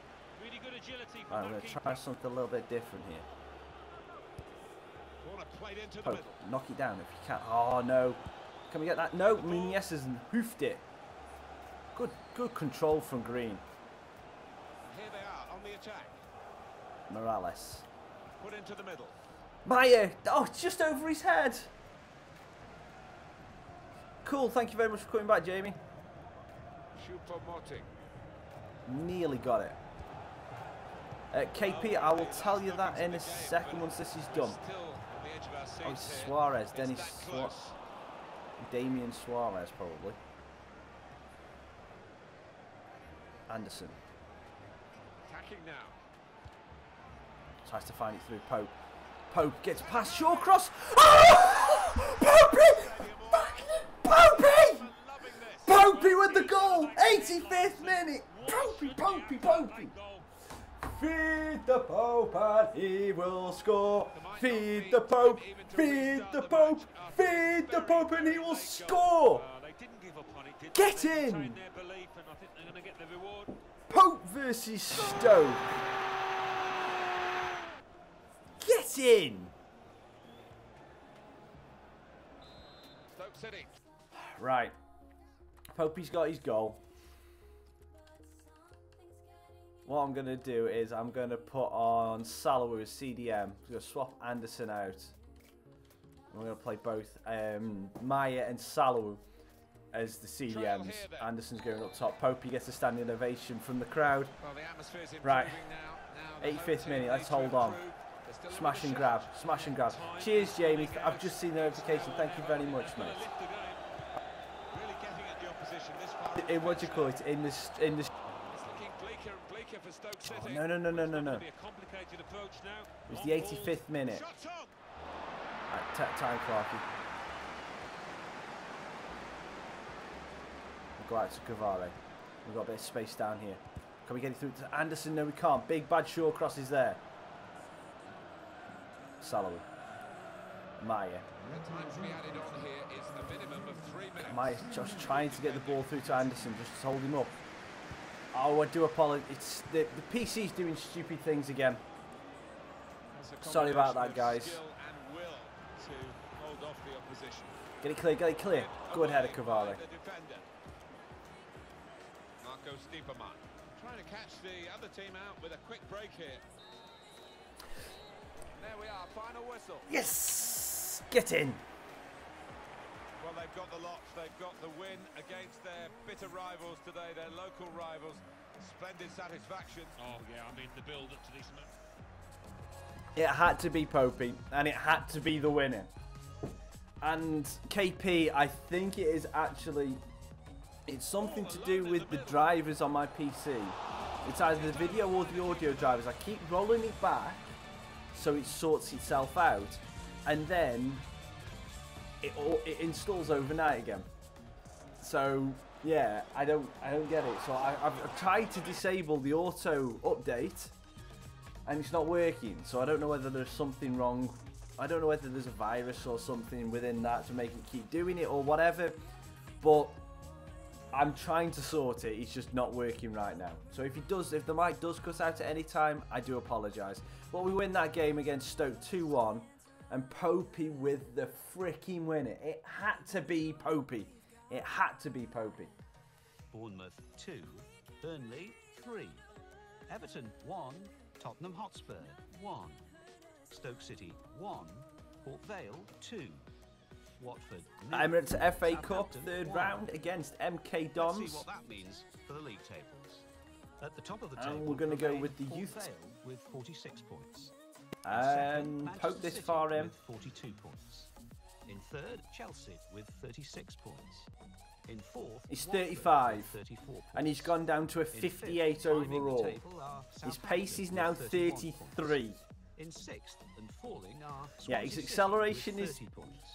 really good agility from Alright, I'm going to try something a little bit different here. Corner played into the Pope, middle. knock it down if you can. Oh, no. Can we get that? No, Munies has hoofed it. Good control from Green. Here they are on the attack. Morales. Put into the middle. Maya! Oh, it's just over his head. Cool, thank you very much for coming back, Jamie. Choupo-Moting. Nearly got it. KP, I will tell you that in a second once this is done. Still on the edge of our seats Oh, it's here. Suarez. It's Dennis that close. Damien Suarez, probably. Anderson. Attacking now. Tries to find it through Pope. Pope gets past Shawcross. Oh! Popey! Popey! Popey with the goal! 85th minute! Popey! Feed the Pope and he will score. Feed the Pope, feed the Pope, feed the Pope and he will score. they didn't give up on it, did Get they? They in! retained their belief, and I think they're going to get the reward. Pope versus Stoke. Get in! Stoke City. Right. Popey's got his goal. What I'm going to do is I'm going to put on Salah as CDM. I'm going to swap Anderson out. We're going to play both Maya and Salah as the CDMs. Anderson's going up top. Popey gets a standing ovation from the crowd. Well, the atmosphere's improving Right. now. Now the 85th home minute, team let's need to hold on. improve. There's still a Smash bit and of grab, shots. smash and grab. Cheers, Jamie. I've just seen the notification. Thank you very much, mate. Really getting at the opposition this far. What do you call it? In this. It's looking bleaker and bleaker for Stoke City. Oh, no. It's gonna be a complicated approach now. It was the 85th minute. Shots on. Right, time, Clarky. We'll go out to Cavare. We've got a bit of space down here. Can we get it through to Anderson? No, we can't. Big bad Shaw cross is there. Salah. Maya. The time to be added on here is a minimum of 3 minutes. Maya just trying to get the ball through to Anderson, just to hold him up. Oh, I do apologise. It's the PC's doing stupid things again. That's a Sorry about that, combination of guys. skill and will to hold off the opposition. Get it clear, get it clear. Good header, Cavalli. The defender. Marco Stiepermann trying to catch the other team out with a quick break here. There we are, final whistle. Yes! Get in. Well, they've got the lot. They've got the win against their bitter rivals today, their local rivals. Splendid satisfaction. Oh, yeah, I mean, the build-up to this match. It had to be Popey, and it had to be the winner. And KP, I think it is actually, it's something to do with the drivers on my PC. It's either the video or the audio drivers. I keep rolling it back so it sorts itself out, and then it installs overnight again. So yeah, I don't get it. So I've tried to disable the auto update, and it's not working. So I don't know whether there's something wrong. I don't know whether there's a virus or something within that to make it keep doing it or whatever. But I'm trying to sort it. It's just not working right now. So if the mic does cut out at any time, I do apologise. But we win that game against Stoke 2-1, and Popey with the freaking winner. It had to be Popey. It had to be Popey. Bournemouth 2, Burnley 3, Everton 1, Tottenham Hotspur 1, Stoke City 1, Port Vale 2, Watford 0. Emirates FA Cup third round against MK Dons. Let's see what that means for the league tables. At the top of the table, And we're going to go with the Port youth. Vale with 46 points. And Manchester poke this City far in. with 42 points. In third, Chelsea with 36 points. In fourth, He's Watford 35, with 34 points. and he's gone down to a In fifth, 58 climbing the overall. table are His pace is Southampton now with 31 points. 33. In sixth and falling are Yeah, Swansea his City acceleration with is 30 points.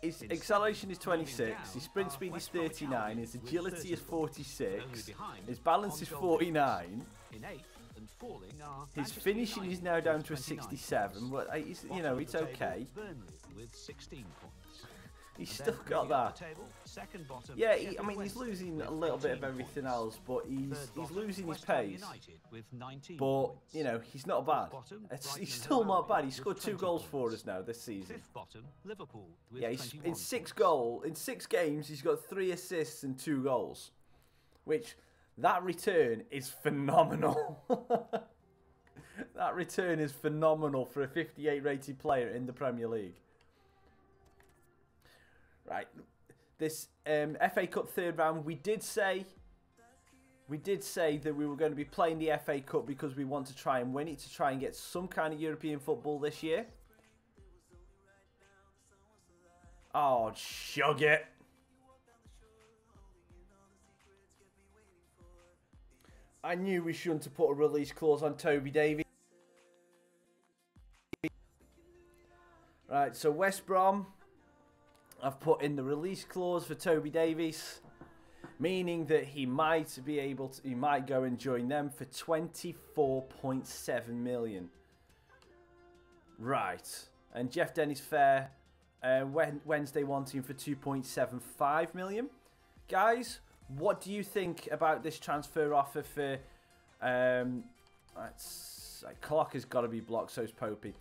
His In acceleration is seventh, moving 26, down his sprint are speed is West Bromwich 39, Albion his with agility 30 is points. 46, Only behind his balance on is goal 49, in eighth and falling are his Manchester finishing is United now down with to a 29 67, points. but he's, you Bottom know, of it's the table, okay. Burnley with 16 points. He's And still then got moving up that. the table, second bottom, Yeah, I Sheffield mean, he's Wednesday losing with a little bit of 13 everything points. else, but he's Third bottom, losing his West Ham pace. United with 19 But, points. you know, he's not bad. Bottom, He's Brighton still and not Hove bad. He with scored 2 20 goals for points. us now this season. Fifth bottom, Liverpool with Yeah, he's 21 in points. 6 games, he's got 3 assists and 2 goals, which that return is phenomenal. That return is phenomenal for a 58 rated player in the Premier League. Right, this FA Cup third round, we did say that we were going to be playing the FA Cup because we want to try and win it, to try and get some kind of European football this year. Oh, shug it. I knew we shouldn't have put a release clause on Toby Davies. Right, so West Brom, I've put in the release clause for Toby Davies, meaning that he might be able to, he might go and join them for 24.7 million. Right, and Jeff Dennis Fair, Wednesday wanting for 2.75 million. Guys, what do you think about this transfer offer for? Clock has got to be blocked. So's Popey.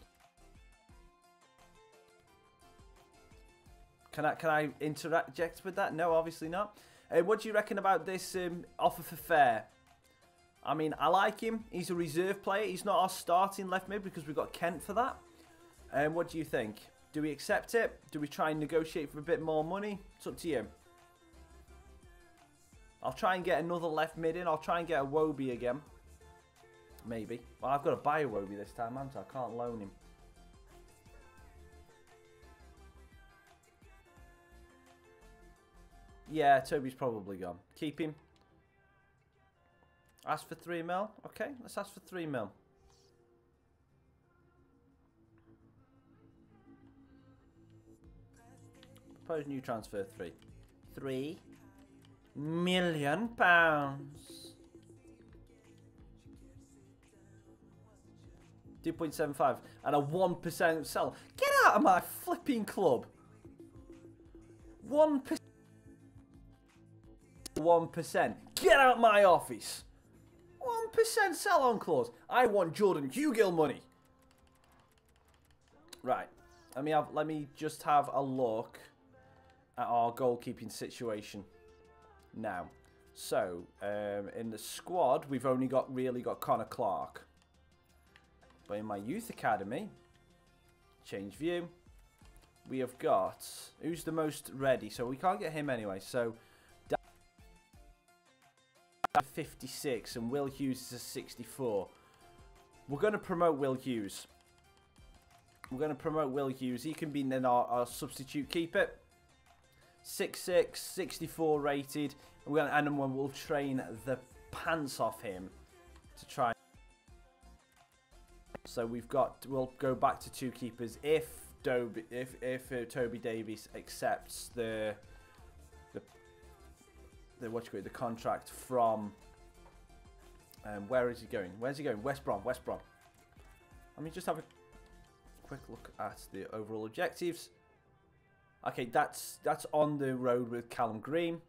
Can I interject with that? No, obviously not. What do you reckon about this offer for Fair? I mean, I like him. He's a reserve player. He's not our starting left mid because we've got Kent for that. What do you think? Do we accept it? Do we try and negotiate for a bit more money? It's up to you. I'll try and get another left mid in. I'll try and get a Wobie again. Maybe. Well, I've got to buy a Wobie this time, haven't I? I can't loan him. Yeah, Toby's probably gone. Keep him. Ask for 3 mil. Okay, let's ask for 3 mil. Propose new transfer 3. £3 million. 2.75 and a 1% sell. Get out of my flipping club. 1%. 1%. Get out my office. 1% sell-on clause. I want Jordan Hugill money. Right. Let me just have a look at our goalkeeping situation now. So, in the squad, we've only really got Connor Clark. But in my youth academy, change view, we have got, who's the most ready? So we can't get him anyway. So, 56 and Will Hughes is a 64. We're going to promote Will Hughes. We're going to promote Will Hughes. He can be then our substitute keeper. 6'6", 64 rated. And then we'll train the pants off him to try. So we'll go back to 2 keepers if Toby Davies accepts the contract from where is he going? Where's he going? West Brom. Let me just have a quick look at the overall objectives. Okay, that's on the road with Callum Green.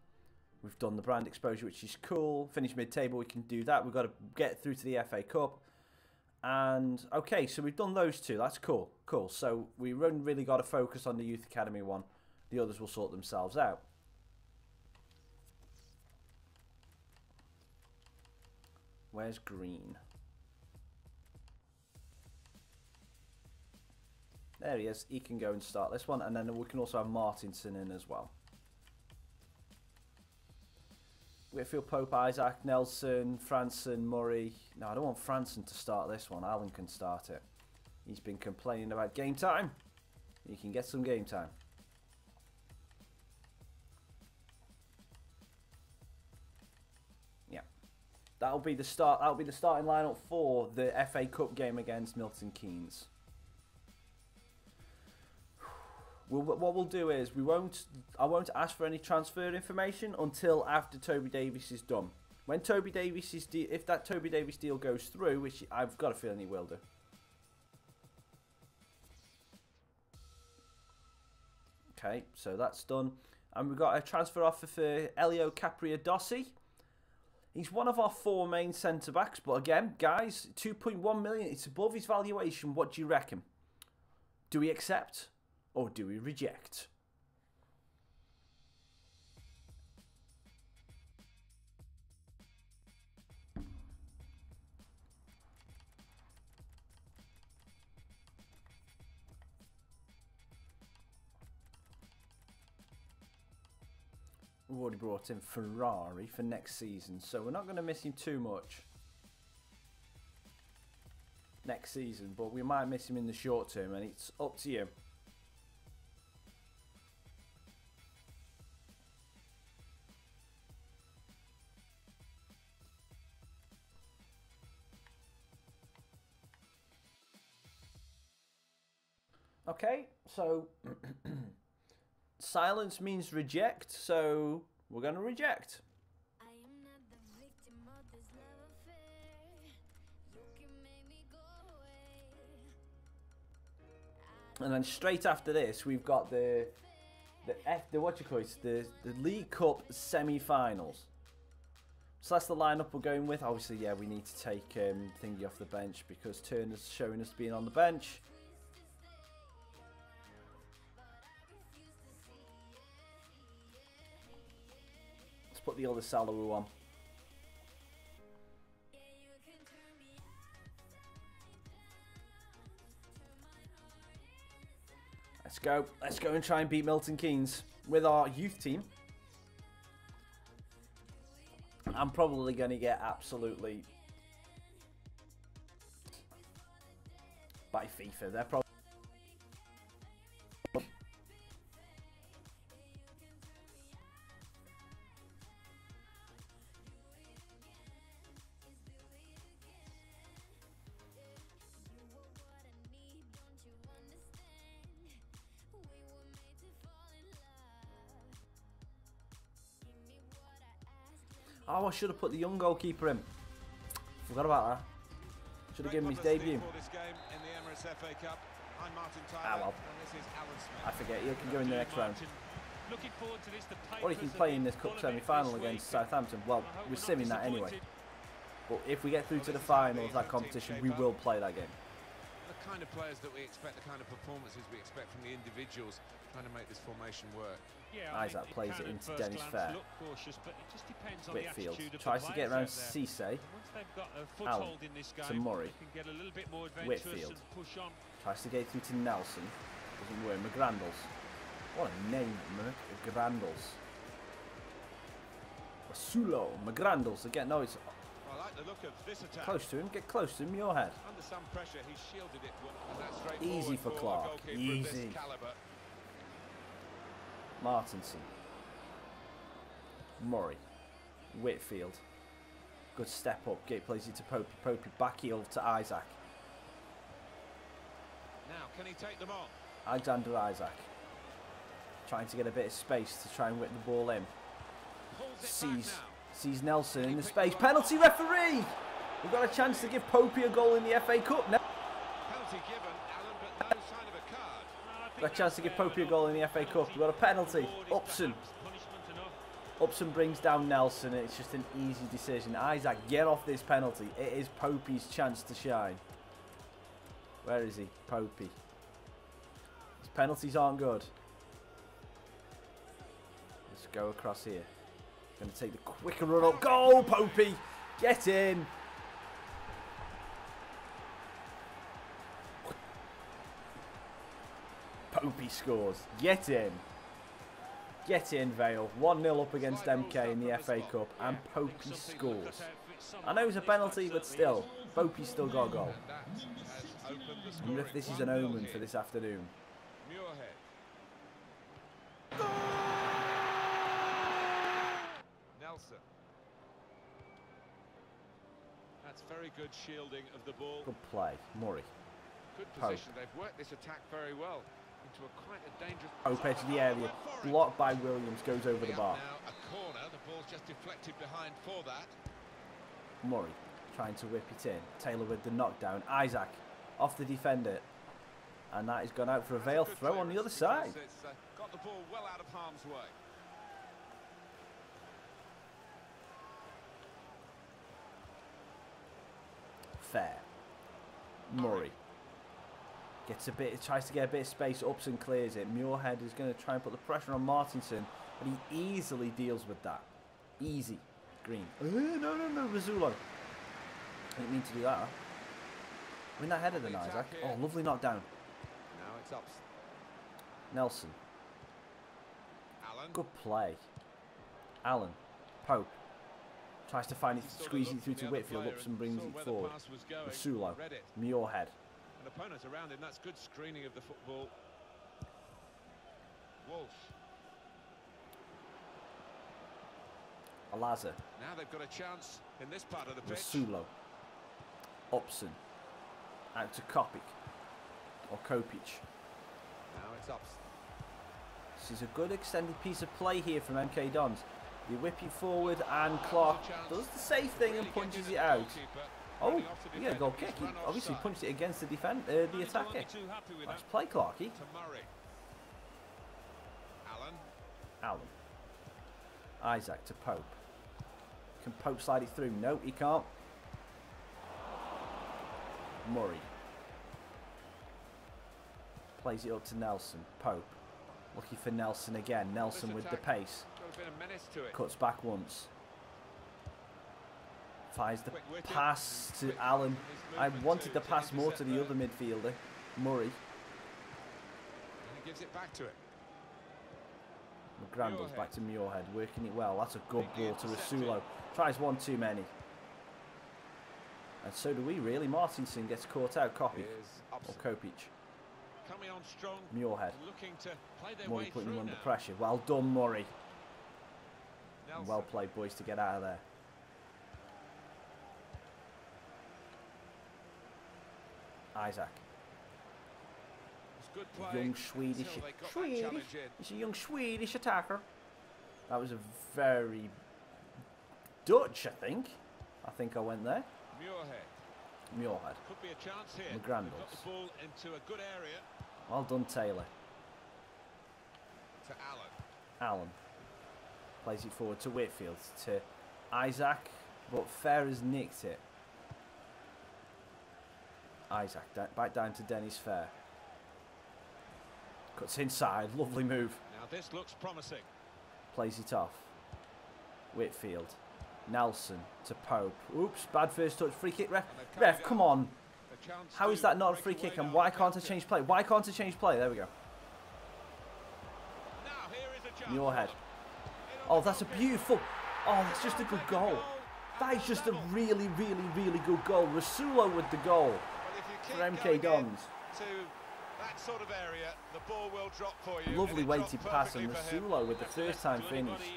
We've done the brand exposure, which is cool. Finish mid-table, we can do that. We've got to get through to the FA Cup. And, okay, so we've done those 2. That's cool. Cool. So we really got to focus on the Youth Academy one. The others will sort themselves out. Where's Green? There he is. He can go and start this one. And then we can also have Martinson in as well. Whitfield, Pope, Isaac, Nelson, Franson, Murray. No, I don't want Franson to start this one. Alan can start it. He's been complaining about game time. He can get some game time. Yeah. That'll be the start. That'll be the starting lineup for the FA Cup game against Milton Keynes. What we'll do is I won't ask for any transfer information until after Toby Davies is done. When Toby Davies if that Toby Davies deal goes through, which I've got a feeling he will do. Okay, so that's done, and we've got a transfer offer for Elio Capriadossi. He's one of our 4 main centre backs, but again, guys, 2.1 million. It's above his valuation. What do you reckon? Do we accept? Or do we reject? We've already brought in Ferrari for next season, so we're not going to miss him too much next season, but we might miss him in the short term, and it's up to you. Okay, so silence means reject, so we're going to reject. I am not the victim of this love affair. You can make me go away. And then straight after this, we've got the League Cup semi-finals. So that's the lineup we're going with. Obviously, yeah, we need to take Thingy off the bench because Turner's showing us being on the bench. Put the other Salawu on. Let's go. Let's go and try and beat Milton Keynes with our youth team. I'm probably going to get absolutely by FIFA. They're probably oh, I should have put the young goalkeeper in. Forgot about that. Should have given him his debut. Ah well. I forget, he can go in the next round. Or he can play in this cup semi-final against Southampton. Well, we're simming that anyway. But if we get through to the final of that competition, we will play that game. kind of players that we expect, the kind of performances we expect from the individuals trying to make this formation work. Yeah, Isaac plays it into Dennis Fair. Cautious, but it just depends on Whitfield the attitude of tries the to get players around out there. Cisse. Once they've got a foothold in this game, to Murray. they can get a little bit more adventurous Whitfield and push on. tries to get through to Nelson. Doesn't work. McGrandles. What a name, McGrandles. Rasulo. McGrandles again. No, it's I like the look of this attack. close to him. Get close to him. Muirhead. Under some pressure, he shielded it, and that's straight Easy for forward Clark. a goalkeeper of Easy. this caliber. Martinson. Murray. Whitfield. Good step up. Gate plays it to Popey. Popey back heel to Isaac. Now, can he take them on? Alexander Isaac. Trying to get a bit of space to try and whip the ball in. Pulls it back Sees Nelson in the space. Penalty referee! We've got a chance to give Popey a goal in the FA Cup now. Penalty given, Alan, but no sign of a card. Got a chance to give Popey a goal in the FA Cup. We've got a penalty. Upson. Upson brings down Nelson. And it's just an easy decision. Isaac, get off this penalty. It is Popey's chance to shine. Where is he? Popey. His penalties aren't good. Let's go across here. Going to take the quicker run up. Goal, Popey! Get in! Popey scores. Get in. Get in, Vale. 1-0 up against MK in the FA Cup, and Popey scores. I know it's a penalty, but still, Popey's still got a goal. I wonder if this is an omen for this afternoon. Muirhead. Nelson. That's very good shielding of the ball. Good play. Murray. Good position. They've worked this attack very well into quite a dangerous. Pope edge of the area. Blocked by Williams. Goes over the bar. Now a corner. The ball's just deflected behind for that. Murray trying to whip it in. Taylor with the knockdown. Isaac off the defender. And that has gone out for a Vale throw on the other side. It's got the ball well out of harm's way. Fair. Murray gets a bit, tries to get a bit of space. Upson clears it. Muirhead is going to try and put the pressure on Martinson, but he easily deals with that. Easy. Green. No, Rasulo. I didn't mean to do that. Huh? Win that header then, Isaac. Oh, lovely knockdown. Now it's up. Nelson. Alan. Good play. Allen. Pope. Tries to find it, squeeze it through to Whitfield. Upson brings it forward. Rasulo. Muirhead. An opponent around him. That's good screening of the football. Walsh. Alaza. Now they've got a chance in this part of the pitch. Rasulo. Upson. Out to Kopic. Or Kopic. Now it's up. This is a good extended piece of play here from MK Dons. They whip it forward and Clark does the safe thing and punches it out. Oh, he got a goal kick. He obviously punched it against the the attacker. Nice play, Clarky. To Murray. Allen. Allen. Isaac to Pope. Can Pope slide it through? No, he can't. Murray. Plays it up to Nelson. Pope. Looking for Nelson again. Nelson with the pace. Got a bit of menace to it. Cuts back once. Fires the pass to Allen. I wanted the pass more to the other midfielder, Murray. And he gives it back to it. McGrandles back to Muirhead, working it well. That's a good ball to Rasulo. Tries one too many. And so do we really. Martinson gets caught out. Copy. Or Kopic. Coming on strong. Muirhead. Looking to play their Murray way putting him through under now. pressure. Well done, Murray. Nelson. Well played, boys, to get out of there. Isaac. It's good play Young Swedish. until they got that challenge in. He's a young Swedish attacker. That was a very Dutch, I think. I think I went there. Muirhead. Could be a chance here. McGrandles. Got the ball into a good area. Well done, Taylor. To Allen. Allen. Plays it forward to Whitfield. To Isaac. But Fair has nicked it. Isaac back down to Dennis Fair. Cuts inside, lovely move. Now this looks promising. Plays it off. Whitfield. Nelson to Pope. Oops, bad first touch. Free kick, ref, come on. How is that not a free kick, and why can't I change play? Why can't I change play? There we go. Muirhead. Oh, that's a beautiful... Oh, that's just a good goal. That is just a really, really, really good goal. Rasulo with the goal for MK Dons. To that sort of area, the ball will drop for you. Lovely weighted pass, and Rasulo with the first time finish.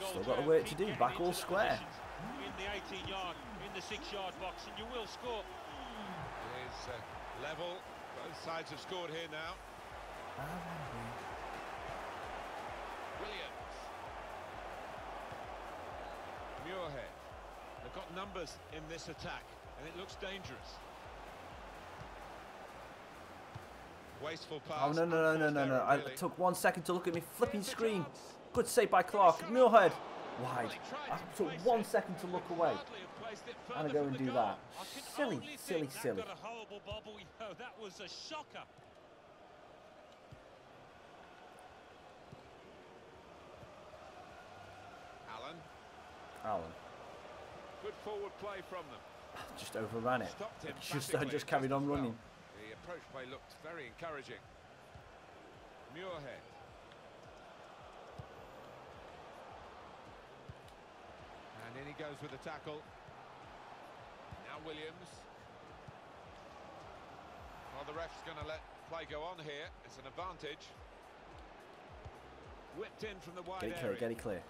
Still got the work to do. Back all square. In the 18-yard, in the 6-yard box, and you will score. It is level. Both sides have scored here now. Williams. Muirhead. They've got numbers in this attack, and it looks dangerous. Wasteful pass. Oh, no. I took 1 second to look at my flipping screen. Good save by Clark. Muirhead. Wide. I took 1 second to look away. And I go and do that. Silly. Got a horrible bobble. That was a shocker. Allen. Good forward play from them. Just overran it. Just carried on running. The approach play looked very encouraging. Muirhead. And in he goes with the tackle. Now Williams. Well, the ref's going to let play go on here. It's an advantage. Whipped in from the wide area. Get it clear.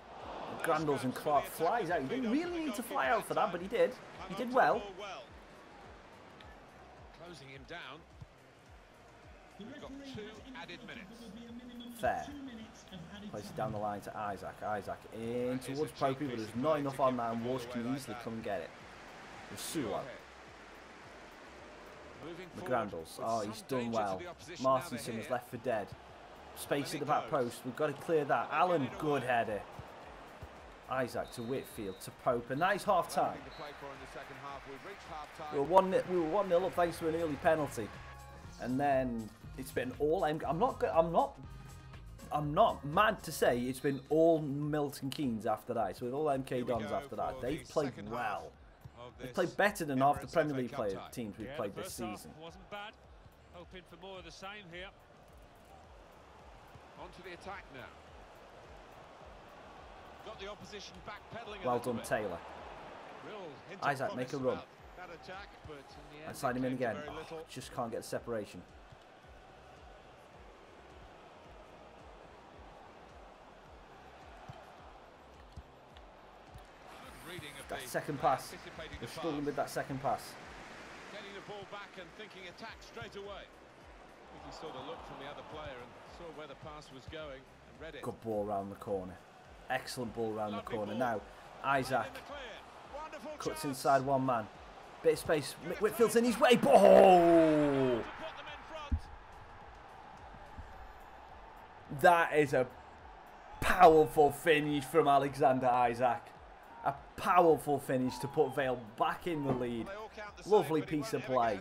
Grandals and Clark flies out. He didn't really need to fly out for that, but he did. He did well. Closing him down. We've got 2 added minutes. Fair. Plays it down the line to Isaac. Isaac in towards Popey, but there's not enough on that, and Walsh can easily come and get it. Rasulo. The Grandals. Oh, he's done well. Martinson is left for dead. Space at the back post. We've got to clear that. Allen, good header. Isaac to Whitfield to Pope. A nice half time. We were 1-0 up thanks to an early penalty, and then it's been all. I'm not mad to say it's been all Milton Keynes after that. So with all MK Dons after that, they've played well. They've played better than half the Premier League teams we've played this season. Wasn't bad. Hoping for more of the same here. Onto the attack now. Got the opposition backpedaling. Well done, Taylor. Isaac, make a run. And slide him in again. Oh, just can't get the separation. That second pass. We're struggling with that second pass. Getting the ball back and thinking attack straight away. I think he saw the look from the other player and saw where the pass was going and read it. Good ball round the corner. Excellent ball round the corner. Now, Isaac cuts inside one man. Bit of space. Whitfield's in his way. Oh! That is a powerful finish from Alexander Isaac. A powerful finish to put Vale back in the lead. Lovely piece of play.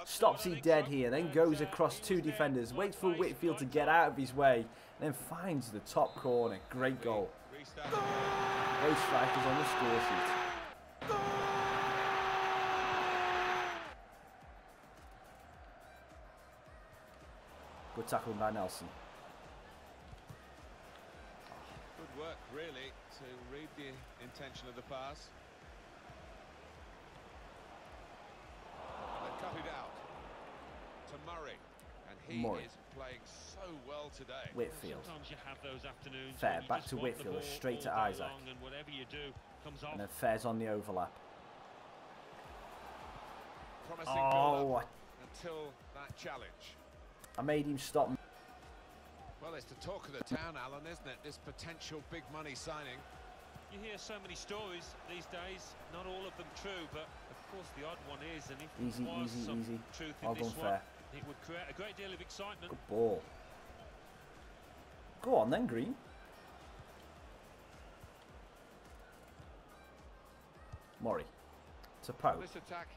Stops he dead here, then goes across 2 defenders, waits for Whitfield to get out of his way, and then finds the top corner. Great goal. Both strikers on the score sheet. Good tackle by Nelson. Good work, really, to read the intention of the pass. And cut it out to Murray, and he is playing so well today. Whitfield. Sometimes you have those afternoons. Fair, back to Whitfield, straight to Isaac. And whatever you do comes off. And then Fair's on the overlap. Promising build-up until that challenge. I made him stop. Well, it's the talk of the town, Alan, isn't it? This potential big money signing. You hear so many stories these days, not all of them true, but of course the odd one is, and if there was some truth in this one, it would create a great deal of excitement. Good ball. Go on then, Green. Murray to Pope. This attack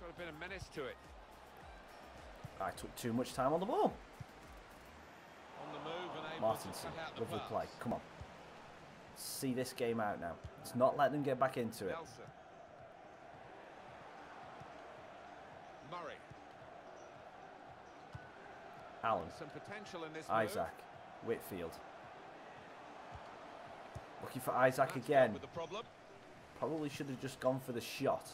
got a bit of menace to it. I took too much time on the ball. On the move and able Martinson, to cut out the lovely pass. play. Come on. See this game out now. Let's not let them get back into it. Nelson. Murray. Allen. Some potential in this Isaac. Whitfield. Looking for Isaac move. again. With the problem. Probably should have just gone for the shot.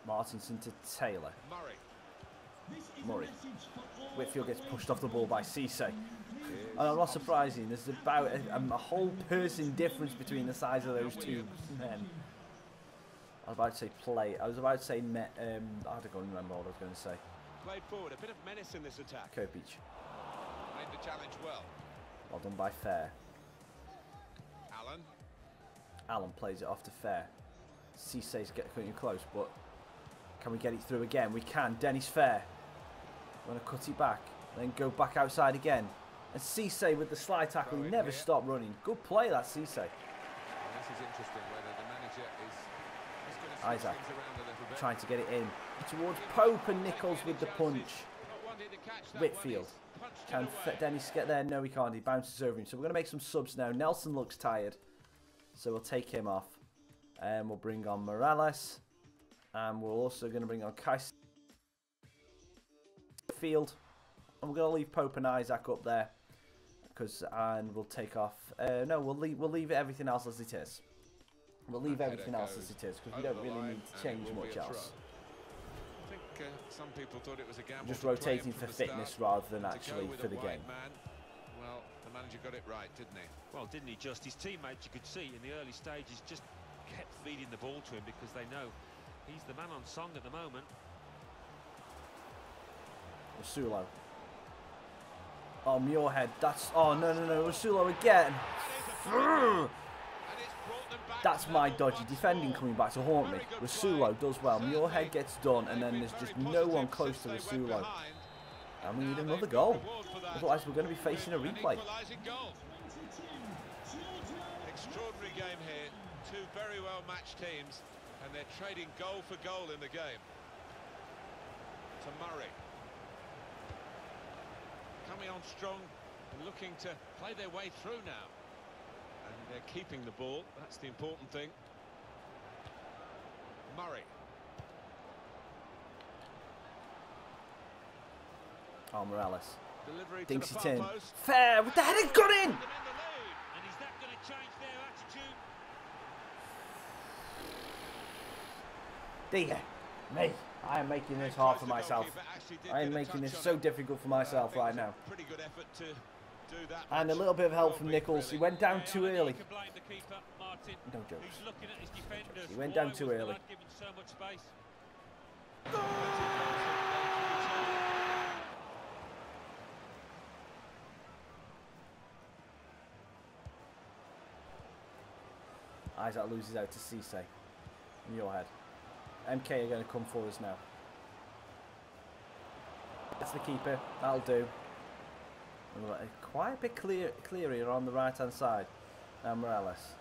Martinson to Taylor. Murray. Murray. Whitfield gets pushed off the ball by Cisse. And I'm not surprising. There's about a whole person difference between the size of those two men. I was about to say play. I was about to say I don't remember what I was going to say. Played forward, a bit of menace in this attack. Kopic. Made the challenge well. Well done by Fair. Allen. Allen plays it off to Fair. Cisse's getting close, but can we get it through again? We can. Dennis Fair. We're going to cut it back. Then go back outside again. And Cisse with the slide tackle. He never stopped running. Good play, that Cisse. Well, this is interesting, whether the manager is going to Isaac switch things around a little bit. trying to get it in. Towards Pope and Nichols with the punch. Not wanting to catch that Whitfield. one, he's Can punched it away. Dennis get there? No, he can't. He bounces over him. So we're going to make some subs now. Nelson looks tired. So we'll take him off. And we'll bring on Morales. And we're also going to bring on Field. And we're going to leave Pope and Isaac up there. And we'll take off. No, we'll leave everything else as it is. We'll leave everything else as it is because we don't really need to change much else. I think some people thought it was a gamble. Just to play rotating him for from the fitness start, rather than to go actually with for a the wide game. man. Well, the manager got it right, didn't he? Well, didn't he just? His teammates, you could see in the early stages, just kept feeding the ball to him because they know he's the man on song at the moment. Rasulo. Oh, Muirhead. That's... Oh, no. Rasulo again. That's my dodgy defending coming back to haunt me. Rasulo does well. Muirhead gets done, and then there's just no one close to Rasulo. And we need another goal. Otherwise, we're going to be facing a replay. Extraordinary game here. Two very well matched teams, and they're trading goal for goal in the game. To Murray. Coming on strong and looking to play their way through now. And they're keeping the ball, that's the important thing. Murray. Oh, Morales. Delivery Dinks to the it far in. post. Fair with the header, got in! And is that going to change their attitude? Dear me, I am making this hard for myself. I am making this so difficult for myself right now. Pretty good effort to do that. And a little bit of help from Nichols. He went down too early. You can blame the keeper, Martin. No jokes. He's looking at his defenders. He went down Why too was the early. lad given so much space? Isaac loses out to Cisse. In your head. MK are going to come for us now. That's the keeper. That'll do. Quite a bit clearer on the right hand side. Now Morales.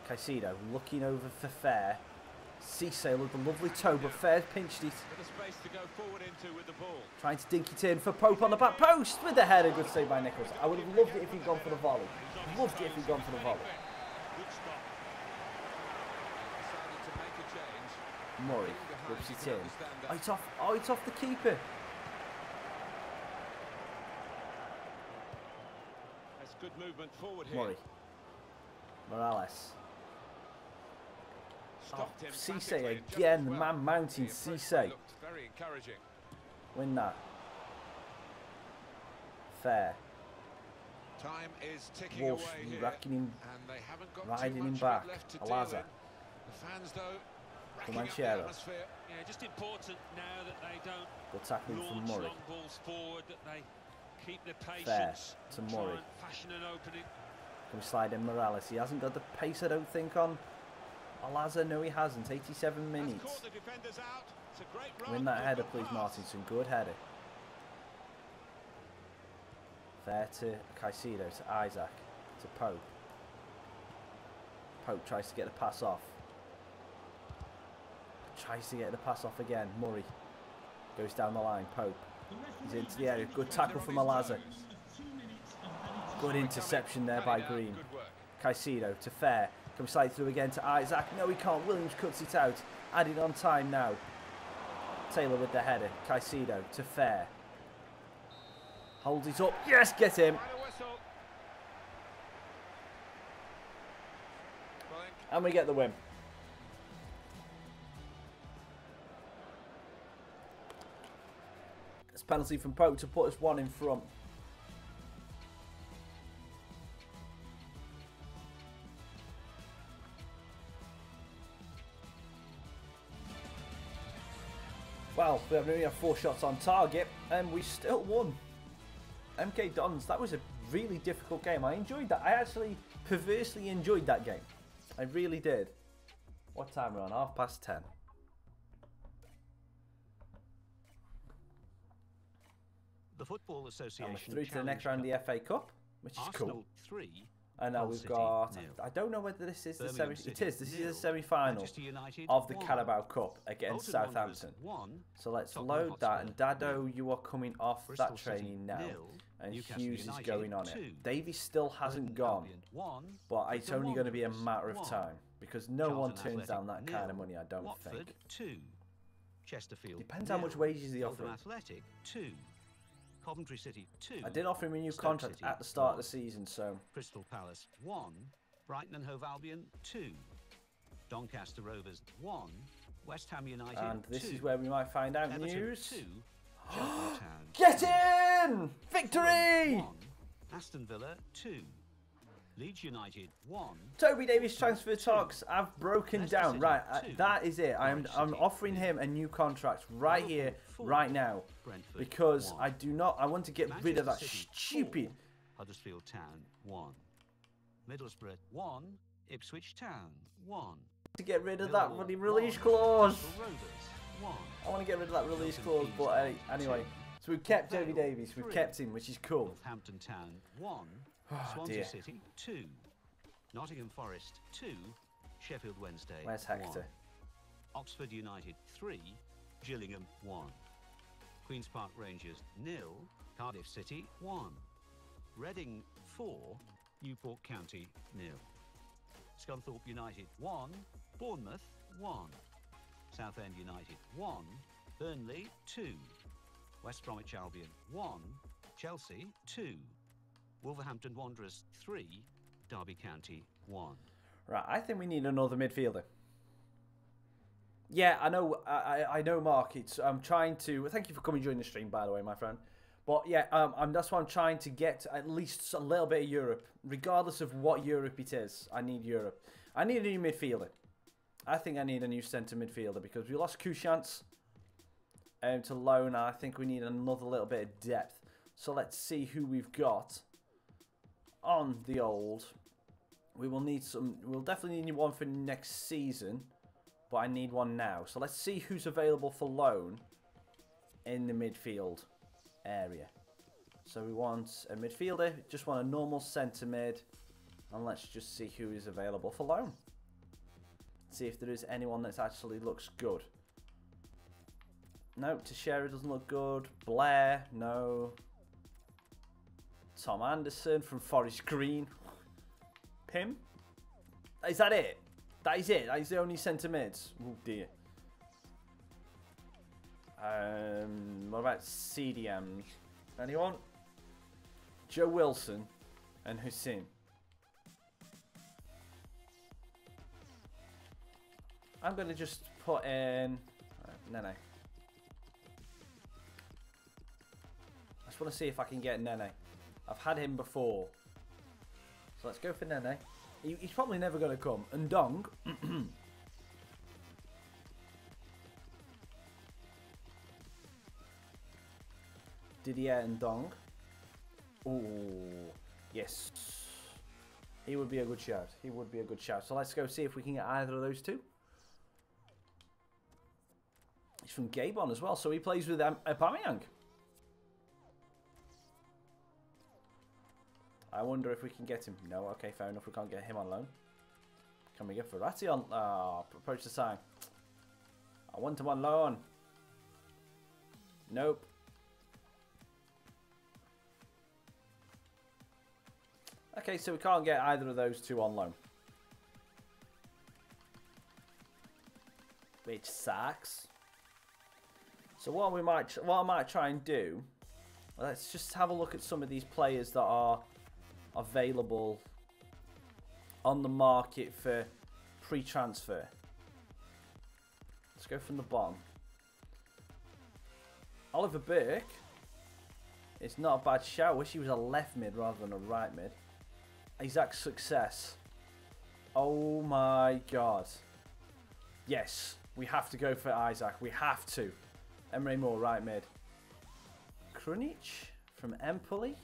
Caicedo looking over for Fair. Cisse with a lovely toe, but Fair pinched it. Bit of space to go forward into with the ball. Trying to dink it in for Pope on the back post with the header. Good save by Nichols. I would have loved it if he'd gone for the volley. Loved it if he'd gone for the volley. Good stop. Decided to make a change. Murray whips it in. Oh, it's off the keeper. That's good movement forward here. Murray. Morales. Stopped him Cisse practically and just again, as the well. man mounting The approach Cisse. looked very encouraging. Win that. Fair. Time is ticking Walsh away here, racking him, and they haven't got riding too him much back. left to Alaza. deal with. The fans, though, racking up the Comanchero. atmosphere. Yeah, just important now that they don't Good tackling from launch Murray. long balls forward, that they keep their Fair patience, to try Murray. and fashion an opening. Can we slide in Morales? He hasn't got the pace, I don't think, on Alaza. No, he hasn't. 87 Has minutes. caught the defenders out. It's a great run. Win that Good header, pass. please, Martinson. Good header. Fair to Caicedo, to Isaac, to Pope. Pope tries to get the pass off. Tries to get the pass off again. Murray goes down the line. Pope. He's into the area. Good tackle from Malaza. Good interception there by Green. Caicedo to Fair. Can we slide through again to Isaac? No, he can't. Williams cuts it out. Adding on time now. Taylor with the header. Caicedo to Fair. Holds it up. Yes, get him. And we get the win. It's a penalty from Pope to put us 1 in front. Well, we only have 4 shots on target, and we still won. MK Dons, that was a really difficult game. I enjoyed that. I actually perversely enjoyed that game. I really did. What time are we on? 10:30. The Football Association. And we're through to the next round of the FA Cup, which is Arsenal cool. 3. And now we've got, I don't know whether this is the semi. It is. This is the semi-final of the Carabao Cup against Southampton. So let's load that. And Dado, you are coming off that training now, and Hughes is going on it. Davies still hasn't gone, but it's only going to be a matter of time because no one turns down that kind of money. I don't think. Depends how much wages he offers. Coventry City 2. I did offer him a new contract at the start of the season, so. Crystal Palace 1. Brighton and Hove Albion 2. Doncaster Rovers 1. West Ham United 2. And this is where we might find out Everton news. 2. Get in! Victory! 1. Aston Villa 2. Leeds United 1. Toby Davies transfer talks have broken down. Right, that is it. I'm offering him a new contract right here, right now, because I want to get rid of that stupid. Huddersfield Town 1. Middlesbrough 1. Ipswich Town 1. To get rid of that bloody release clause. I want to get rid of that release clause, but anyway. So we've kept Toby Davies. We've kept him, which is cool. Hampton Town 1. Oh, Swansea dear. City 2. Nottingham Forest 2. Sheffield Wednesday Where's Hector? 1. Oxford United 3. Gillingham 1. Queen's Park Rangers 0. Cardiff City 1. Reading 4. Newport County 0. Scunthorpe United 1. Bournemouth 1. Southend United 1. Burnley 2. West Bromwich Albion 1. Chelsea 2. Wolverhampton Wanderers 3, Derby County 1. Right, I think we need another midfielder. Yeah, I know, I know, Mark. I'm trying to. Thank you for coming join the stream, by the way, my friend. But yeah, that's why I'm trying to get at least a little bit of Europe, regardless of what Europe it is. I need Europe. I need a new midfielder. I think I need a new centre midfielder because we lost Kushance to loan. I think we need another little bit of depth. So let's see who we've got on the old. We will need some. We'll definitely need one for next season, but I need one now. So let's see who's available for loan in the midfield area. So we want a midfielder, just want a normal centre mid, and let's just see who is available for loan. See if there is anyone that actually looks good. No, Teixeira doesn't look good. Blair, no. Tom Anderson from Forest Green. Pim? Is that it? That is it? That is the only centre mids? Oh dear. What about CDMs? Anyone? Joe Wilson and Hussein. I'm going to just put in... Nene. I just want to see if I can get Nene. I've had him before. So let's go for Nene. He's probably never going to come. And Dong. Didier and Dong. Oh, yes. He would be a good shout. He would be a good shout. So let's go see if we can get either of those two. He's from Gabon as well. So he plays with Aubameyang. I wonder if we can get him. No, okay, fair enough. We can't get him on loan. Can we get Verratti on? Approach the sign. I want him on loan. Nope. Okay, so we can't get either of those two on loan. Which sucks. So what I might try and do, let's just have a look at some of these players that are available on the market for pre-transfer. Let's go from the bottom. Oliver Burke. It's not a bad shout. I wish he was a left mid rather than a right mid. Isaac Success. Oh my god. Yes, we have to go for Isaac. We have to. Emre Moore, right mid. Krunic from Empoli.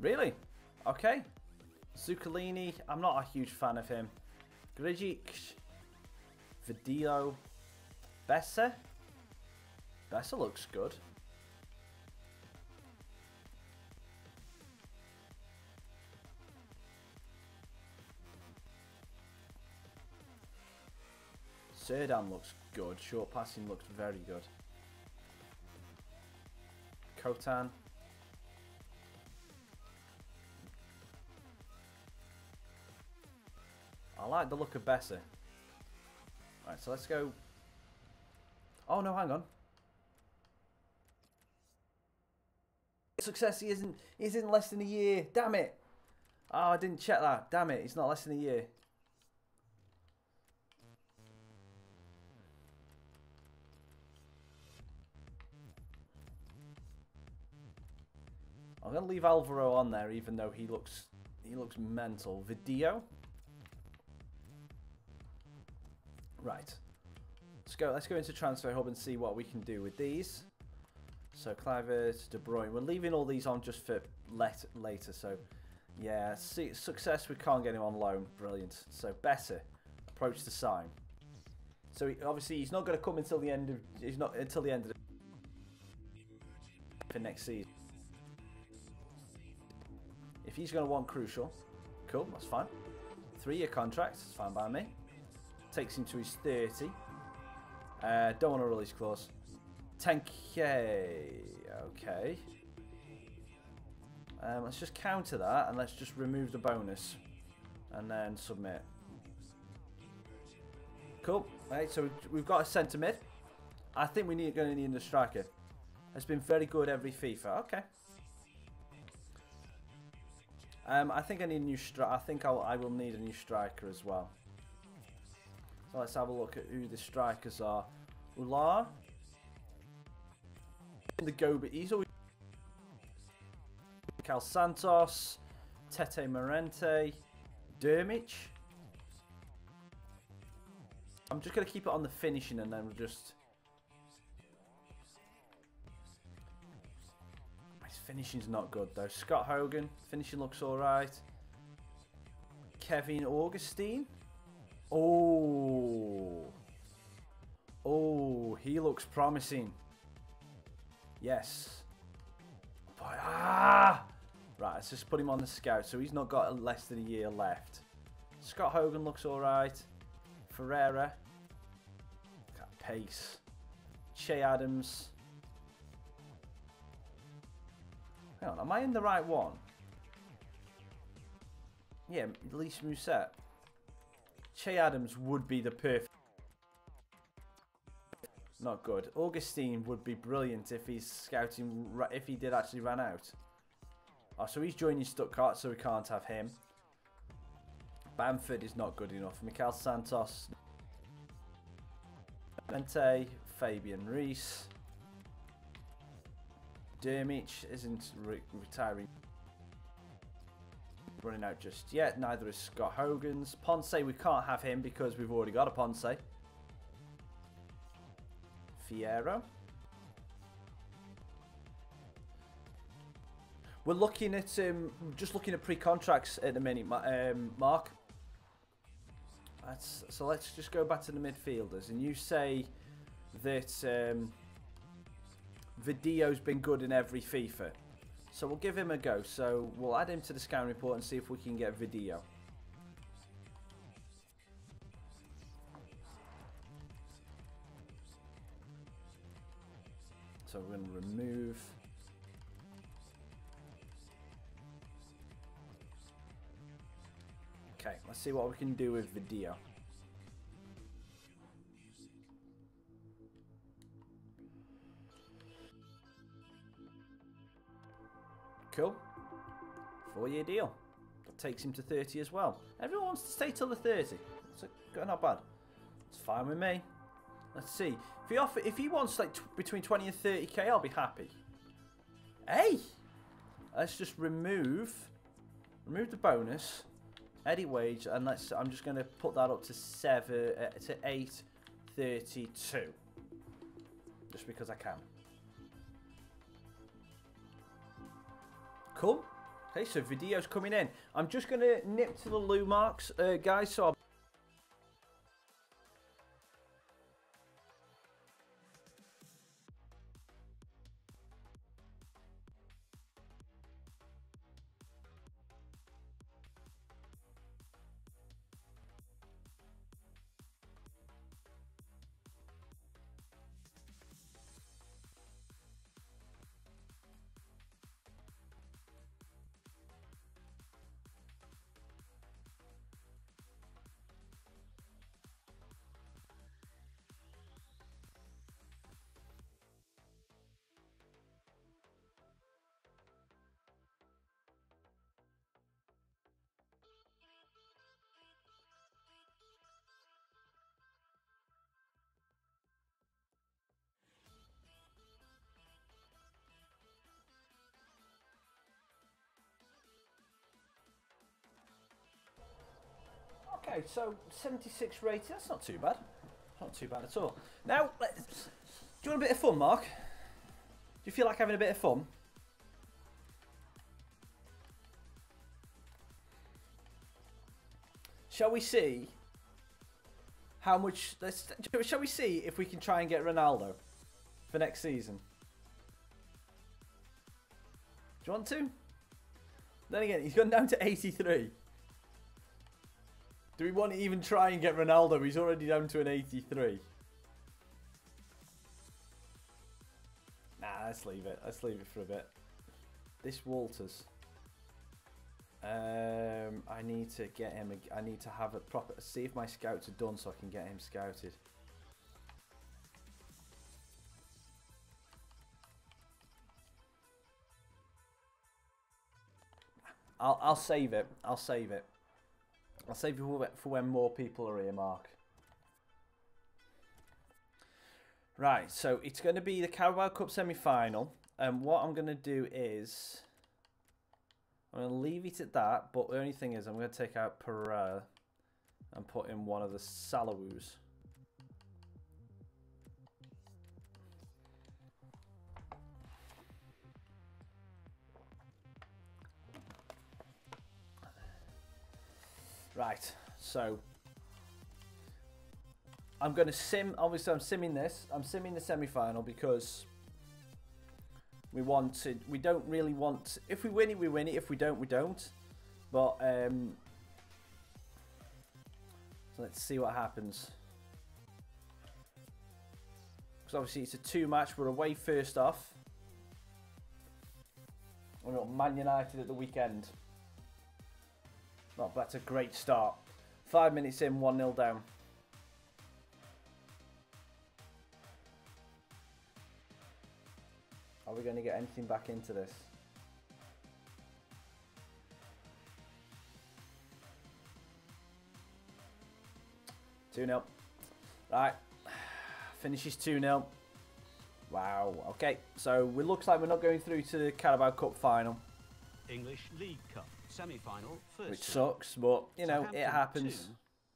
Really? Okay. Zuccolini, I'm not a huge fan of him. Grigic, Vidilo, Besser. Besser looks good. Serdan looks good. Short passing looks very good. Kotan. I like the look of Besser. Right, so let's go. Oh no, hang on. Success, he isn't less than a year. Damn it. Oh, I didn't check that. Damn it, he's not less than a year. I'm gonna leave Alvaro on there, even though he looks mental. Video. Right. Let's go into Transfer Hub and see what we can do with these. So Kluivert, De Bruyne. We're leaving all these on just for later. So yeah, see, Success. We can't get him on loan. Brilliant. So Besser, approach to sign. So obviously he's not going to come until the end of. He's not until the end of for next season. If he's going to want Crucial, cool, that's fine. 3-year contract, it's fine by me. Takes him to his 30. Don't want a release clause. 10k, okay. Let's just counter that and let's just remove the bonus and then submit. Cool. Right, so we've got a centre mid. I think we're going to need a striker. It's been very good every FIFA. Okay. I think I need a new striker. I think I will need a new striker as well. So let's have a look at who the strikers are. Ular. The go, but he's always. Cal Santos, Tete Morente, Dermich. I'm just going to keep it on the finishing and then we'll just. His finishing's not good though. Scott Hogan, finishing looks alright. Kevin Augustine. Oh. Oh, he looks promising. Yes. Boy, ah! Right, let's just put him on the scout. So he's not got less than a year left. Scott Hogan looks alright. Ferreira. Look at pace. Che Adams. Hang on, am I in the right one? Yeah, Elise Musette. Che Adams would be the perfect. Not good. Augustine would be brilliant if he's scouting, if he did actually run out. Oh, so he's joining Stuttgart, so we can't have him. Bamford is not good enough. Mikel Santos. Mente, Fabian Rees. Dermich isn't retiring. Running out just yet. Neither is Scott Hogan's. Ponce, we can't have him because we've already got a Ponce. Fierro. We're looking at just looking at pre-contracts at the minute, Mark. So let's just go back to the midfielders, and you say that Video's been good in every FIFA, so we'll give him a go. So we'll add him to the scouting report and see if we can get Video. So we're going to remove. Okay, let's see what we can do with video. Cool. 4-year deal. That takes him to 30 as well. Everyone wants to stay till the 30. So not bad. It's fine with me. Let's see. If he wants like between 20 and 30k, I'll be happy. Hey, let's just remove the bonus, Eddie wage, and I'm just going to put that up to 832, just because I can. Cool. Okay, so video's coming in. I'm just going to nip to the loo marks, guys. So okay, so 76 rated, that's not too bad. Not too bad at all. Now, do you want a bit of fun, Mark? Do you feel like having a bit of fun? Shall we see how much... Shall we see if we can try and get Ronaldo for next season? Do you want to? Then again, he's gone down to 83. Do we want to even try and get Ronaldo? He's already down to an 83. Nah, let's leave it. Let's leave it for a bit. This Walters. I need to get him. I need to have a proper... See if my scouts are done so I can get him scouted. I'll save it. I'll save it. I'll save it for when more people are here, Mark. Right, so it's going to be the Carabao Cup semi-final. And what I'm going to do is... I'm going to leave it at that, but the only thing is I'm going to take out Pereira and put in one of the Salawoos. Right, so I'm going to sim, obviously I'm simming this. I'm simming the semi-final because we don't really want, if we win it, we win it. If we don't, we don't. But, so let's see what happens. Because obviously it's a 2-match. We're away first off. We've got Man United at the weekend. Oh, that's a great start. 5 minutes in, 1-0 down. Are we going to get anything back into this? Two-0. Right. Finishes 2-0. Wow. Okay. So it looks like we're not going through to the Carabao Cup final. English League Cup semi-final first. Which sucks, but you know, it happens. 2,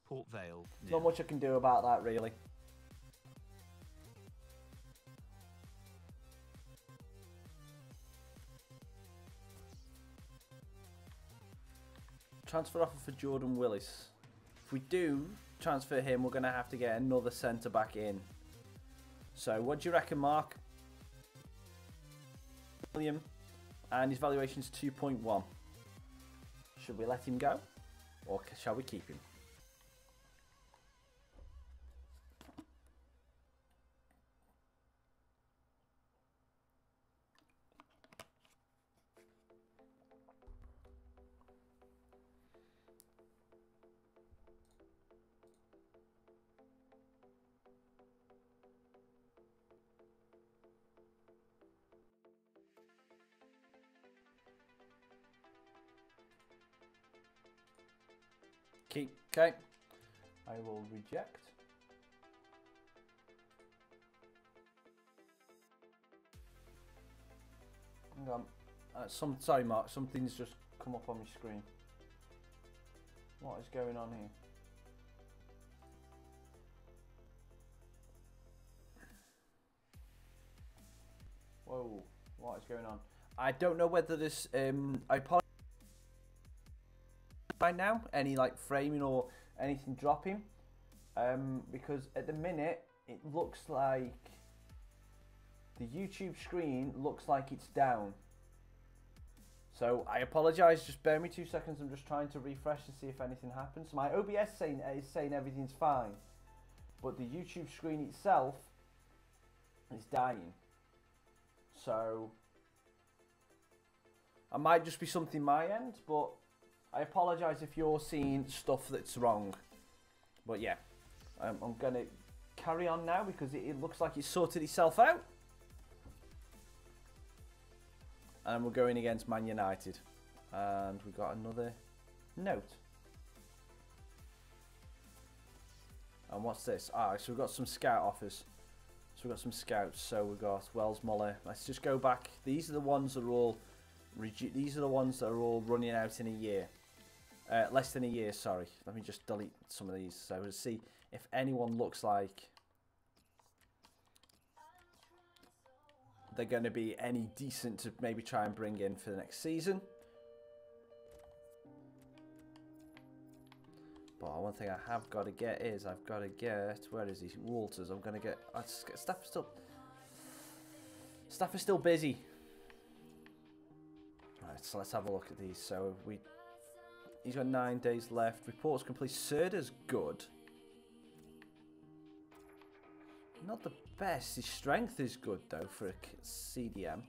Port Vale. Not much I can do about that, really. Transfer offer for Jordan Willis. If we do transfer him, we're going to have to get another centre back in. So, what do you reckon, Mark? William, and his valuation's 2.1. Should we let him go, or shall we keep him? Okay. I will reject. Hang on. Sorry, Mark. Something's just come up on my screen. What is going on here? Whoa. What is going on? I don't know whether this. I apologize right now. Any like framing or anything dropping. Because at the minute it looks like the YouTube screen looks like it's down. So I apologise, just bear me 2 seconds, I'm just trying to refresh to see if anything happens. My OBS is saying everything's fine, but the YouTube screen itself is dying. So I might just be something my end, but I apologise if you're seeing stuff that's wrong. But yeah, I'm going to carry on now because it looks like it's sorted itself out. And we're going against Man United. And we've got another note. And what's this? Ah, so we've got some scout offers. So we've got some scouts. So we've got Wells Muller. Let's just go back. These are the ones that are all running out in a year. Less than a year, sorry. Let me just delete some of these. So we'll see if anyone looks like they're going to be any decent to maybe try and bring in for the next season. But one thing I have got to get is I've got to get, where is he? Walters. I'm going to get Staff is still busy. Right, so let's have a look at these. So he's got 9 days left. Reports complete. Serda's good. Not the best. His strength is good though for a CDM.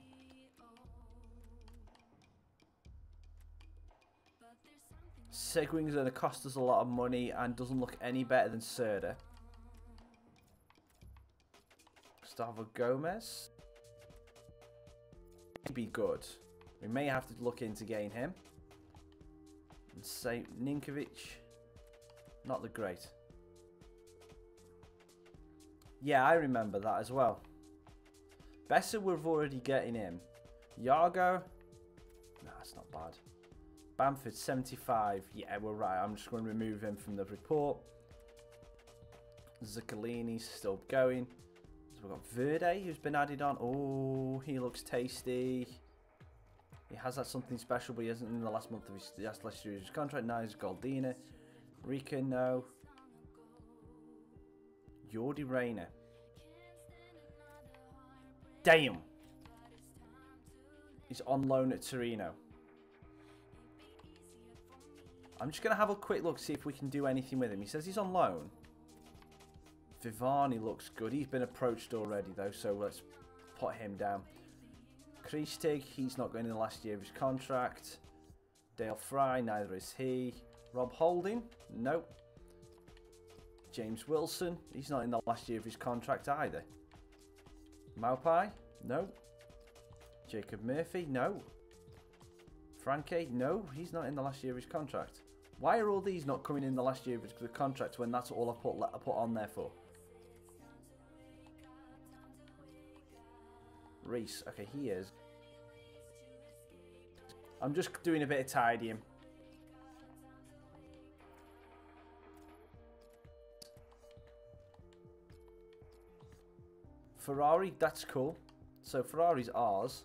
Seguin's going to cost us a lot of money and doesn't look any better than Serda. Gustavo Gomez. Be good. We may have to look into getting him. And say Ninkovic. Not the great. Yeah, I remember that as well. Besser, we're already getting him. Yago. No, that's not bad. Bamford, 75. Yeah, we're right. I'm just going to remove him from the report. Zuccolini's still going. So we've got Verde, who's been added on. Oh, he looks tasty. He has that something special, but he hasn't in the last month of his last year's contract. Now he's Goldina. Rika, no. Jordi Reyna. Damn. He's on loan at Torino. I'm just going to have a quick look, see if we can do anything with him. He says he's on loan. Vivani looks good. He's been approached already, though, so let's put him down. Kriestig, he's not going in the last year of his contract. Dale Fry, neither is he. Rob Holding, nope. James Wilson, he's not in the last year of his contract either. Maupai, no. Jacob Murphy, no. Franke, no, he's not in the last year of his contract. Why are all these not coming in the last year of the contract when that's all I put on there for? Reese, okay, he is. I'm just doing a bit of tidying. Ferrari, that's cool. So Ferrari's ours.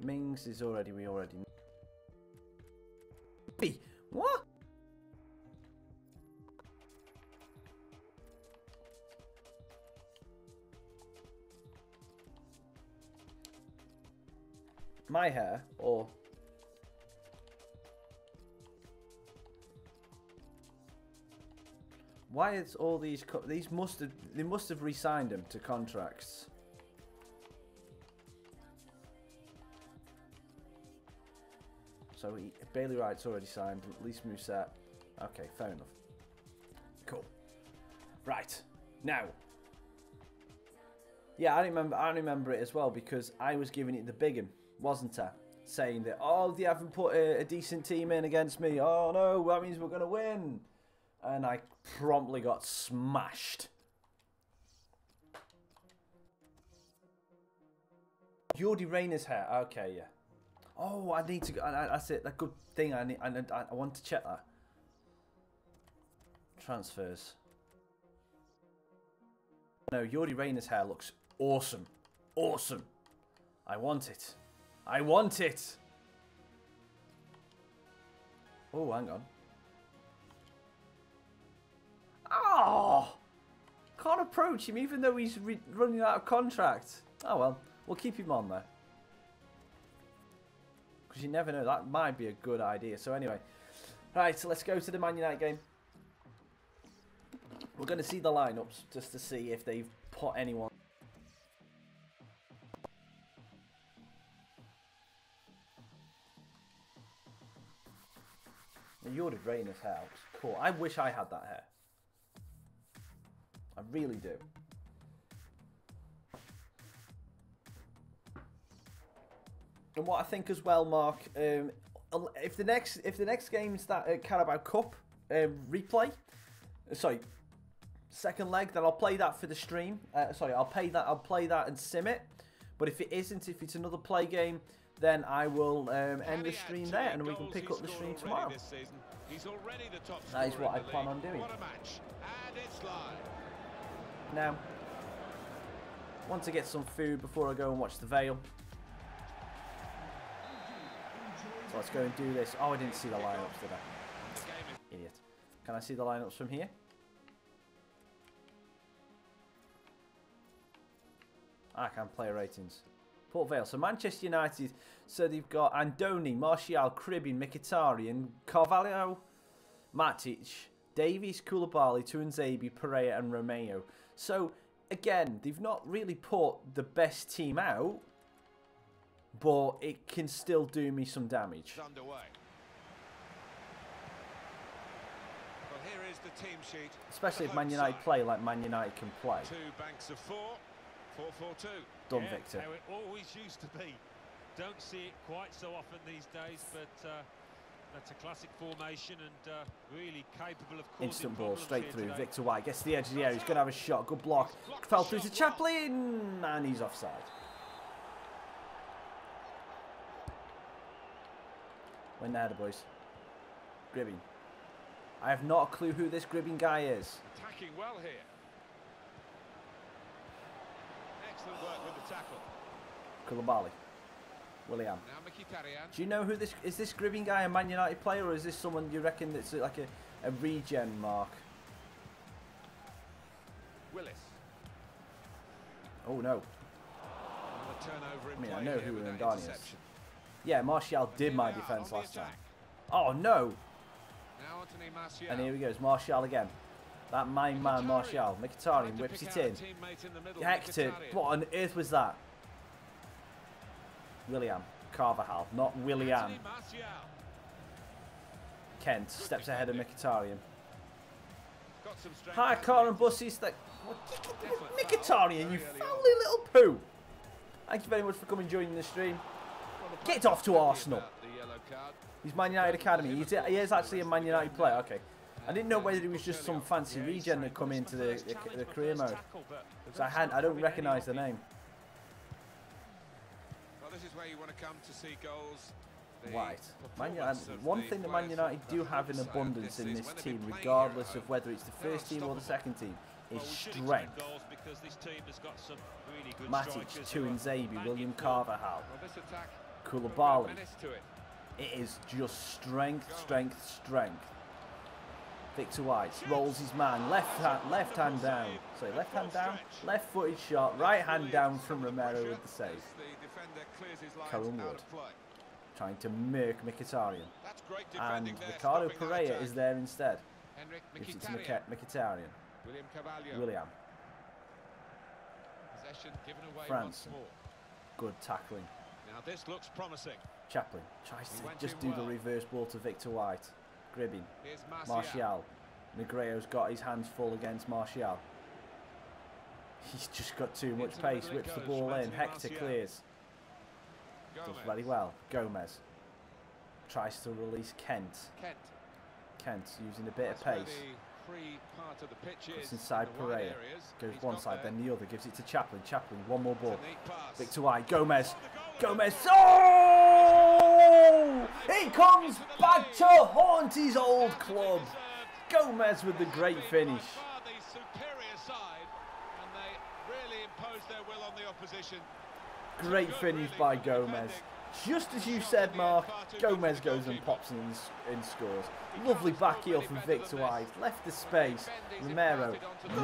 Mings is already, we already know. What? My hair, or why is all these they must have re-signed them to contracts. So Bailey Wright's already signed. Lise Musset. Okay, fair enough. Cool. Right now. Yeah, I remember it as well because I was giving it the big 'un, wasn't I? Saying that, oh, they haven't put a decent team in against me. Oh no, that means we're gonna win. And I promptly got smashed. Jordi Reyna's hair. Okay, yeah. Oh, I need to go. That's it. That good thing. I want to check that. Transfers. No, Jordi Reyna's hair looks awesome. Awesome. I want it. I want it. Oh, hang on. Oh! Can't approach him even though he's running out of contract. Oh well, we'll keep him on there. Because you never know, that might be a good idea. So anyway, right, so let's go to the Man United game. We're going to see the lineups just to see if they've put anyone. Jordi Reyna's hair looks cool. I wish I had that hair. I really do. And what I think as well, Mark, if the next game's that Carabao Cup replay, sorry, second leg, then I'll play that for the stream. Sorry, I'll play that and sim it. But if it isn't, if it's another play game, then I will end the stream there, and we can pick up the stream tomorrow. That is what I plan on doing. Now, I want to get some food before I go and watch the VALE. So let's go and do this. Oh, I didn't see the lineups, did I? Idiot. Can I see the lineups from here? I can play ratings. Port Vale. So Manchester United, so they've got Andoni, Martial, Cribbin, Mkhitaryan, Carvalho, Matic, Davies, Koulibaly, Tuanzebe, Pereira and Romeo. So, again, they've not really put the best team out, but it can still do me some damage. Underway. Well, here is the team sheet. Especially if Man United play like Man United can play. 2 banks of 4, 4-4-2. Done, Victor. How it always used to be. Don't see it quite so often these days, but that's a classic formation and really capable of causing instant ball straight through. Today. Victor White gets to the edge of the area. He's going to have a shot. Good block. Fell through to Chaplin, and he's offside. Win the header, boys. Gribbing. I have not a clue who this Gribbing guy is. Attacking well here. Excellent work with the tackle. Koulibaly. William. Now Mkhitaryan. Do you know who this is? This Gribbing guy a Man United player, or is this someone you reckon that's like a regen, Mark? Willis. Oh no. Turnover in I mean, I play know here who with that Ndani is. interception. Yeah, Martial did my defence last time. Oh no! Now Anthony Martial. And here he goes, Martial again. That main man, Martial. Mkhitaryan whips it in. Hector, what on earth was that? William. Carvajal, not William. Kent steps ahead of Mkhitaryan. Hi, car and buses. Mkhitaryan, you foully little poo. Thank you very much for coming and joining the stream. Get off to Arsenal. He's Man United Academy. He is actually a Man United player. Okay. I didn't know whether it was just some fancy regen that come into the career mode. So I don't recognise the name. Well, this is where you want to come to see goals. Right. One thing that Man United do have in abundance in this team, regardless of whether it's the first team or the second team, is strength. Matic, Tuanzebe, William Carvajal, Koulibaly. It is just strength, strength, strength. Victor White rolls his man, left hand down. Sorry, left hand down, left footed shot, right hand down from Romero with the save. Callum Wood trying to murk Mkhitaryan. And Ricardo Pereira is there instead. Gives it to Mkhitaryan. William. Franson. Good tackling. Now this looks promising. Chaplin tries to just do the reverse ball to Victor White. Gribbing. Martial. Negreo's got his hands full against Martial. He's just got too much pace. Whips the ball in. Hector clears. Does very well. Gomez tries to release Kent. Kent using a bit of pace. free part of the pitch is. It's inside in the wide Pereira. areas. Goes He's one got side, there. then the other. Gives it to Chaplin. Chaplin, one more ball. It's a neat pass. Victor White. Gomez. Gomez. Oh! He comes back to haunt his old club. Gomez with the great finish. By far the superior side, and they really imposed their will on the opposition. Great finish by Gomez. Just as you said, Mark, Gomez goes and pops in and scores. Lovely back heel from Victor White. Left the space. Romero,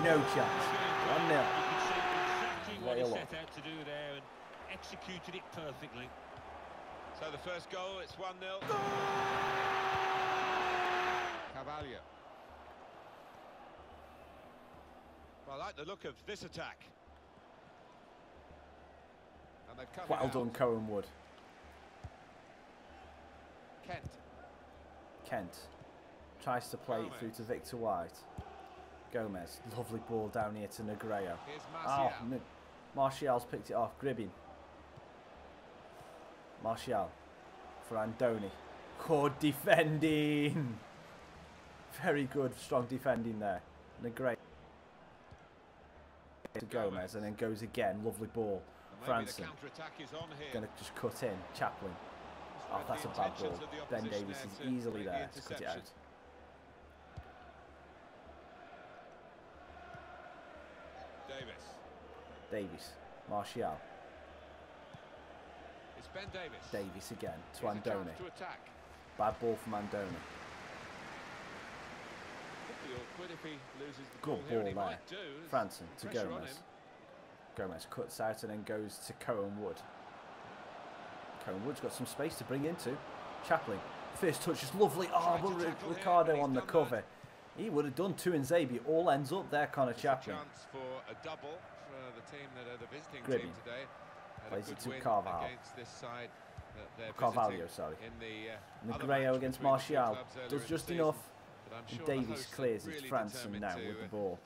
no chance. 1-0. You can see exactly what he Vale set out to do there and executed it perfectly. So the first goal, it's 1-0. Carvalho. Well, I like the look of this attack. And they've cut it Well out. done, Cohen Wood. Kent. Kent tries to play it through to Victor White. Gomez, lovely ball down here to Negredo. Here's Oh, Martial. Martial's picked it off. Gribbin. Martial for Andoni. Good defending. Very good, strong defending there. Negredo to Gomez and then goes again. Lovely ball. Maybe the Franson counter-attack is on here. going to just cut in. Chaplin. Oh, Read that's the a bad ball. intentions of the Ben opposition Davies there is to easily make the there to cut it out. interception. Davies. Martial. It's Ben Davies. Davies again to Here's a chance Andoni. to attack. Bad ball from Andoni. Could be awkward if he loses the Good ball here, and he ball might do. There's Franson to pressure on Gomez. him. Gomez cuts out and then goes to Cohen Wood. Cohen Wood's got some space to bring into. Chaplin. First touch is lovely. Oh, Tried to but tackle him, Ricardo but he's on the done cover. that. He would have done two and Zabi. All ends up there, Connor There's a Chaplin. chance for a double for the team that are the visiting Gribbin. team today. Had Plays a it good to win Carvalho. against this side that they're Carvalho, visiting sorry. in the other Negredo match against between the two Martial. clubs earlier Does in just the enough. season. But I'm And sure the Davies hosts are clears it. really Franson determined now to, with the ball.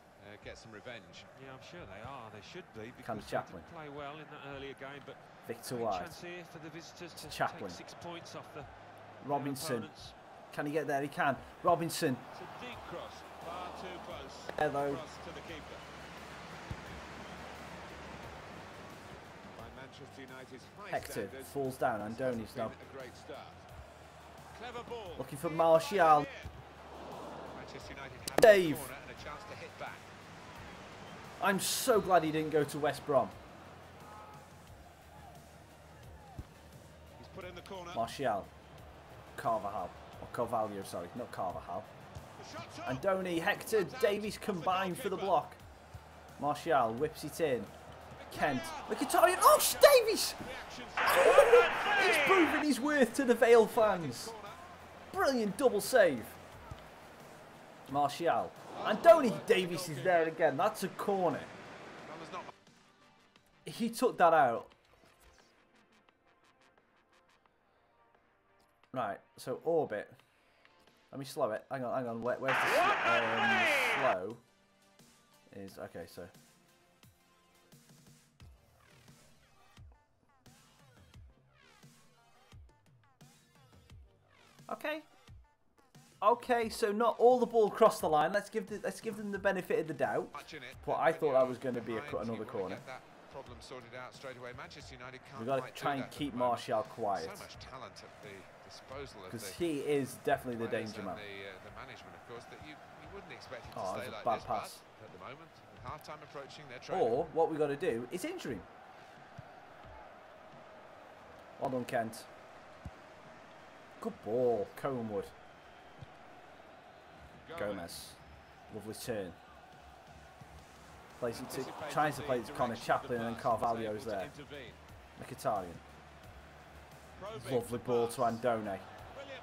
get some revenge. Yeah, I'm sure they are. They should be Can because they Chaplin. didn't play well in that earlier game. But Victor great White. chance here for the visitors to Chaplin. take 6 points off the Robinson. opponents. Can he get there? He can. Robinson. It's a deep cross, far too close. Hello. Cross to the keeper. By Manchester United's high Hector standards, falls down. this Andoni's hasn't now been a great start. Clever ball. looking for Martial. Manchester United have Dave. a corner and a chance to hit back. I'm so glad he didn't go to West Brom. He's put in the corner. Martial. Carvajal. Or Carvalho, sorry. Not Carvajal. The shot's on. Andoni, Hector, Davies combined for the block. Martial whips it in. Kent. Mkhitaryan. Oh, Davies! He's proving his worth to the Vale fans. Brilliant double save. Martial. Andoni Davies is there again. That's a corner. Well, there's not He took that out. Right, so orbit. Let me slow it. Hang on. Where's the slow? Is okay. So okay. So not all the ball crossed the line. Let's give them the benefit of the doubt. much in it. But I thought that was going to be Behind, another you wanna corner. Get that problem sorted out straight away. Manchester United can't We've got quite to try do and that at keep the moment. Martial quiet So much talent at the disposal of because the he is definitely the players danger and man. the management, of course, that you wouldn't expect it to Oh, stay that's a like bad this. pass. But at the moment, with half-time approaching, they're trailing. Or what we got to do is injure him. Well done, Kent. Good ball, Cohen Wood. Gomez. Lovely turn. Plays it to, tries to play it to Connor Chaplin and then Carvalho's there. Mkhitaryan. Lovely ball to Andone. Brilliant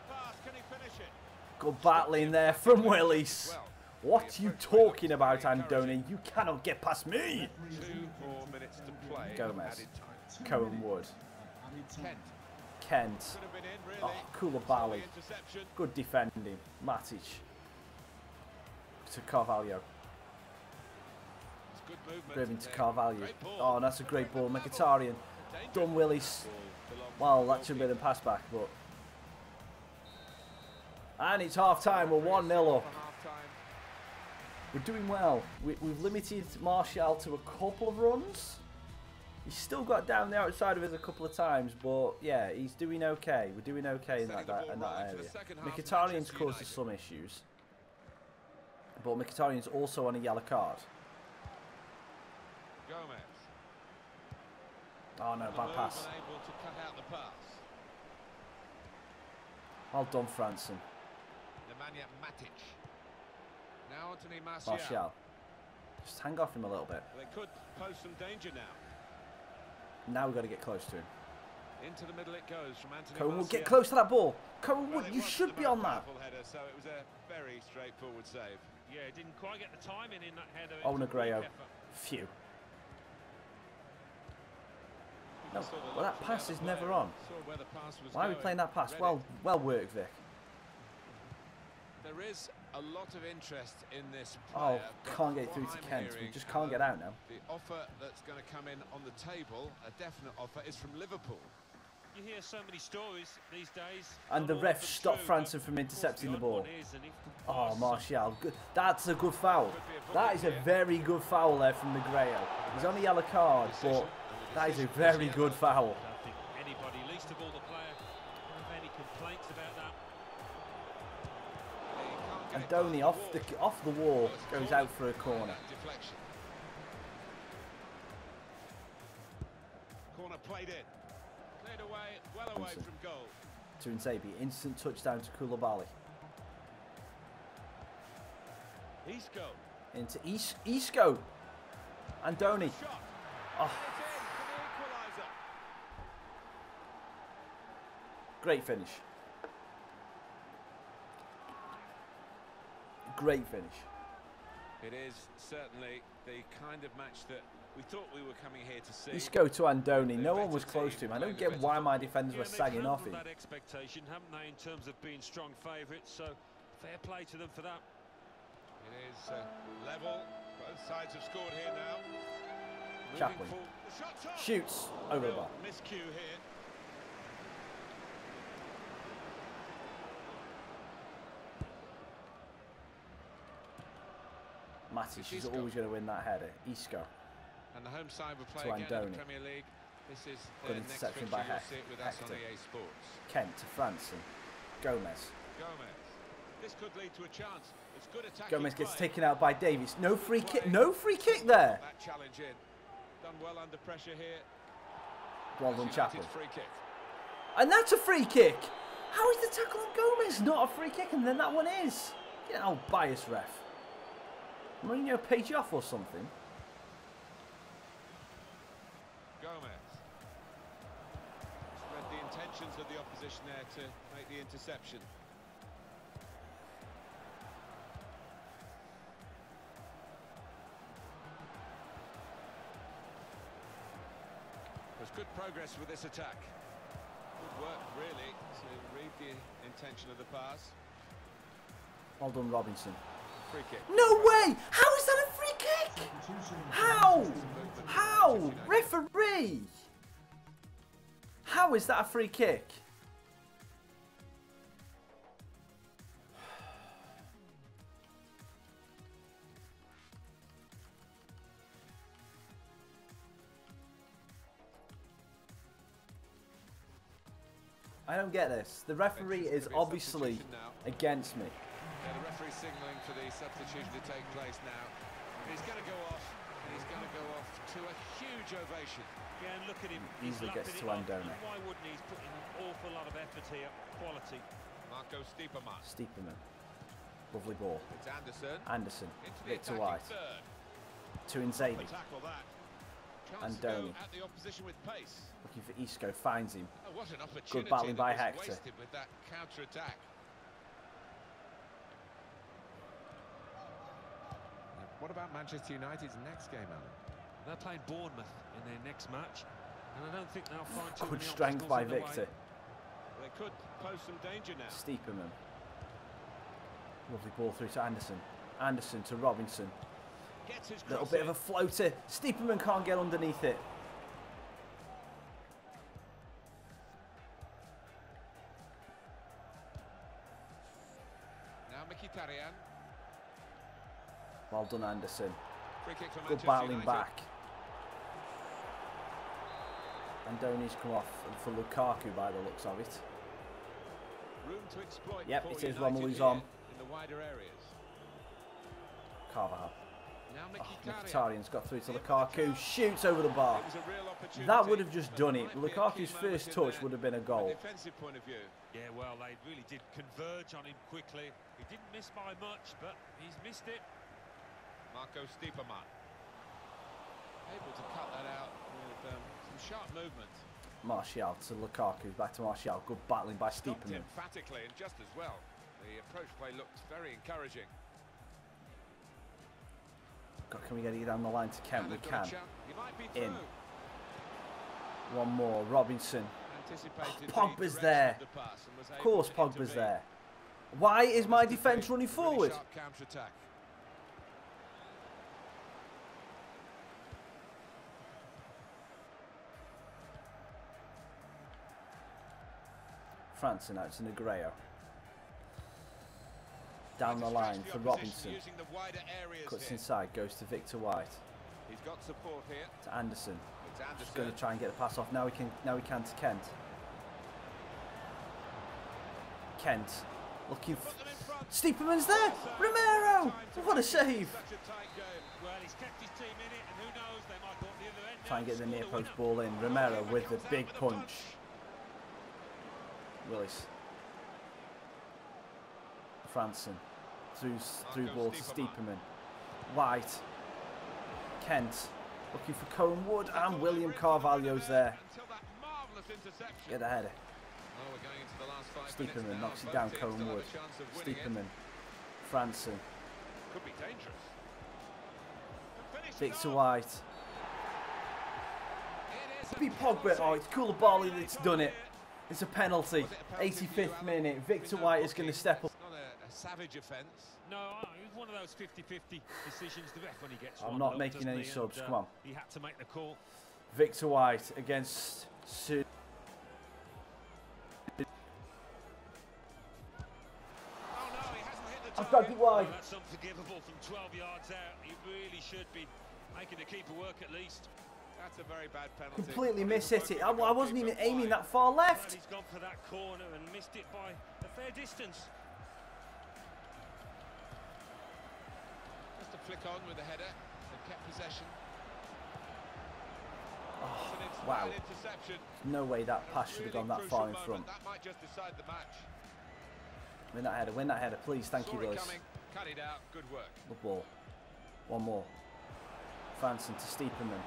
pass, can he finish it? Good battling there from Willis. What are you talking about, Andone? You cannot get past me. 2 more minutes to play. Gomez. Added time. Cohen Wood. Kent. Kent. Could have been in, really. Oh, Koulibaly. Interception. Good defending. Matic. To Carvalho. It's good movement. Driven to there. Carvalho. Great ball. Oh, that's a great ball. Mkhitaryan. Done Willis. Well, that should have been a pass back, but. And it's half time. We're 1-0 up. For half-time. We're doing well. We've limited Martial to a couple of runs. He's still got down the outside of us a couple of times, but yeah, he's doing okay. We're doing okay in that area. Mkhitaryan's caused us some issues, but Mkhitaryan's also on a yellow card. Gomez. Oh no, bad pass. Able to cut out the pass. Well done, Franson. Nemanja Matic. Now Anthony Martial. Martial. Just hang off him a little bit. They could pose some danger now. Now we've got to get close to him. Into the middle it goes from Anthony Cohen Wood, Martial. get close to that ball. Cohen Wood, Well, you should be on that. Header, so it was a very straightforward save. Yeah, didn't quite get the timing in that header. Oh, Negredo. Phew. No, well that pass is never on. Why are we playing that pass? Well worked, Vic. There is a lot of interest in this Oh, player. can't get through to Kent. We just can't get out now. The offer that's going to come in on the table, a definite offer, is from Liverpool. You hear so many stories these days. And the ref stopped Franson from intercepting the ball. Oh, Martial. Good. That's a good foul. That is a very good foul there from Negredo. He's on a yellow card, but that is a very good foul. I don't think anybody, least of all the player, have any complaints about that. And Donny off the wall goes out for a corner. Deflection. Corner played in. Cleared away, well away from goal. To Nzebi, instant touchdown to Koulibaly. Isco. Into Isco. And Donny. Shot. Oh, great finish. Great finish. It is certainly the kind of match that we thought we were coming here to see. Isco to Andoni. No one was close to him. I don't get why my defenders were sagging off him. That expectation, haven't they, in terms of being strong favourites? So fair play to them for that. It is level. Both sides have scored here now. Chaplin shoots over the bar. Miscue here. Matic is always going to win that header. Isco. And the home side will play again in the Premier League. This is good interception by Hector. With us on EA Sports. Kent to Franson. Gomez. This could lead to a chance. It's good attacking. Gomez gets taken out by Davies. No free kick. No free kick there. That challenge in. Done well under pressure here. Well done, Chaplin. Free kick. And that's a free kick. How is the tackle on Gomez not a free kick and then that one is? Get out, bias ref. Mourinho paid you off or something. Gomez. Read the intentions of the opposition there to make the interception. There's good progress with this attack. Good work, really, to read the intention of the pass. Well done, Robinson. Free kick. No way! How is that a free kick? How? How? Referee! How is that a free kick? I don't get this. The referee is obviously against me. Yeah, the referee signalling for the substitution to take place now. He's going to go off, and he's going to go off to a huge ovation. Yeah, and look at him. Easily gets to Andoni. Why wouldn't he? He's putting an awful lot of effort here. Quality. Marco Stiepermann. Stiepermann. Lovely ball. It's Anderson. Anderson. Victor Into White. third. To Nzebi. Tackle that. Andoni. At the opposition with pace. Looking for Isco. Finds him. Oh, what an opportunity. Good battling by that was Hector. wasted with that counter-attack. What about Manchester United's next game, Alan? They're playing Bournemouth in their next match, and I don't think they'll find too Good many strength obstacles by in the way. Victor. They could pose some danger now. Stiepermann. Lovely ball through to Anderson. Anderson to Robinson. Gets his Little cross bit in. of a floater. Stiepermann can't get underneath it. Now Mkhitaryan. Well done, Anderson. Free kick for Good Manchester battling United. back. Andoni's come off for Lukaku by the looks of it. Room to exploit. Yep, for it is United Romelu's here on. in the wider areas. Carvajal. Now Mkhitaryan's got through to Lukaku. Shoots over the bar. It was a real opportunity, That would have just but done there it. might be a Lukaku's key moment first in touch there would have been a from goal. defensive point of view. Yeah, well, they really did converge on him quickly. He didn't miss by much, but he's missed it. Marco Stiepermann able to cut that out with some sharp movement. Martial to Lukaku. Back to Martial. Good battling by Stopped Stiepermann. emphatically and just as well. The approach play looked very encouraging. God, can we get it down the line to Kent? We can. He might be In. through. One more. Robinson. Anticipated the Pogba's direction there. of the pass and was Of able course, to Pogba's intervene. there. Why is my This could defence be running a really forward? sharp counter-attack. Franson out to Negredo. Down the line for Robinson. Using the wider areas Cuts here. inside. Goes to Victor White. He's got support here. To Anderson. It's Just Anderson. going to try and get the pass off. Now we can to Kent. Kent. Looking. Put them in front. Stiepermann's there. Romero. What a save. Such a tight game. Well, he's kept his team in it, and who knows, they might go up the other end. Try and now get the score near post winner. ball in. Romero with the big punch. Willis. Franson. Through ball to Stiepermann. White. Kent. Looking for Cohen Wood, and William Carvalho's there. Until that marvellous interception. Get the header. Oh, we're going into the last 5 minutes Stiepermann now. knocks it Both down. teams Cohen still have Wood. a chance of winning it. Stiepermann. Franson. Could be dangerous. Victor White. It is a Beat Pogba. penalty. Oh, it's Koulibaly that's done it. It's a penalty. Was it a penalty for you, 85th Alan? minute. Victor We know White is going to bookies, step up. It's not a savage offence. No, it was one of those 50-50 decisions. The ref, when he gets I'm one, not look, making doesn't any he? subs, And, come on. He had to make the call. Victor White against Sud. Oh no, he hasn't hit the I've got target. it wide. Well, that's unforgivable from 12 yards out. He really should be making the keeper work at least. That's a very bad penalty. Completely Not even mishit it. working I the wasn't even goalkeeper aiming wide. that far Well, left. he's gone for that corner and missed it by a fair distance. Just a flick on with the header. They've kept possession. Oh, It's an wow. inside interception. No way that pass should have Really gone that far in crucial front. moment. That might just decide the match. Win that header, please. Thank Saw you, it Lewis. coming, cut it out. Good work. The ball. One more. Franson to Stiepermann.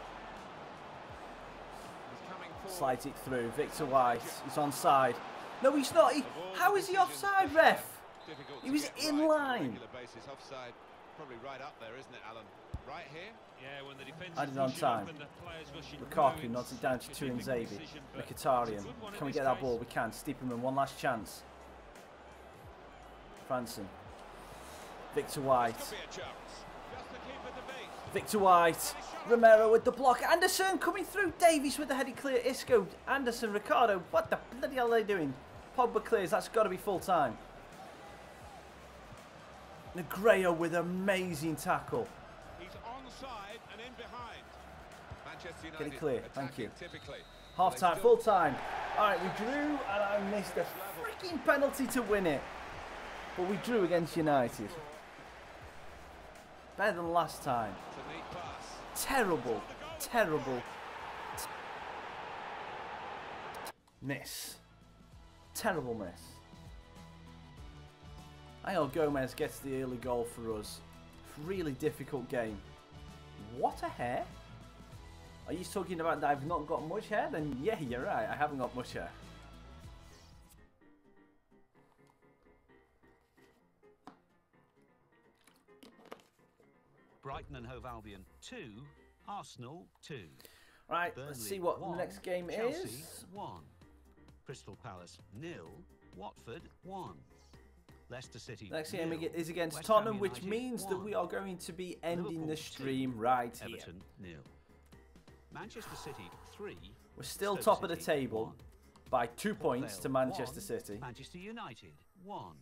He's coming forward. Slides it through. Victor White. He's onside. No, he's not. How is he offside, ref? Difficult He to was get in right on a line. regular basis. Offside, probably right up there, isn't it, Alan? Right here. Yeah, when the defence Added is on rushing time. up and the players rushing Lukaku through, nods it it's down to such a Tuanzebe. difficult decision, but Mkhitaryan. it's a good one in Can we this get that case. ball? We can. Stiepermann, one last chance. Franson. Victor White. Could be a chance. Just to keep at the beat. Victor White. Romero with the block. Anderson coming through. Davies with the headed clear. Isco. Anderson. Ricardo. What the bloody hell are they doing? Pogba clears. That's got to be full time. Negredo with amazing tackle. He's onside and in behind. Manchester Get United it clear. Thank attacking you. typically. Half time, They full time. Alright, we drew and I missed a freaking penalty to win it. But we drew against United. Better than last time. It's a neat pass. Terrible, terrible miss. Terrible miss. Angel Gomez gets the early goal for us. Really difficult game. What a hair. Are you talking about that I've not got much hair? Then yeah, you're right. I haven't got much hair. Brighton and Hove Albion 2, Arsenal 2. Right, Burnley let's see what 1, the next game Chelsea is. 1, Crystal Palace 0, Watford 1, Leicester City. Next game 0, is against West Ham Tottenham, which United means that 1, we are going to be ending Liverpool the 2, stream right here. Everton 0. Manchester City 3. We're still Stoke top of the City, table 1. by 2 points Vale to Manchester 1, City. Manchester United 1.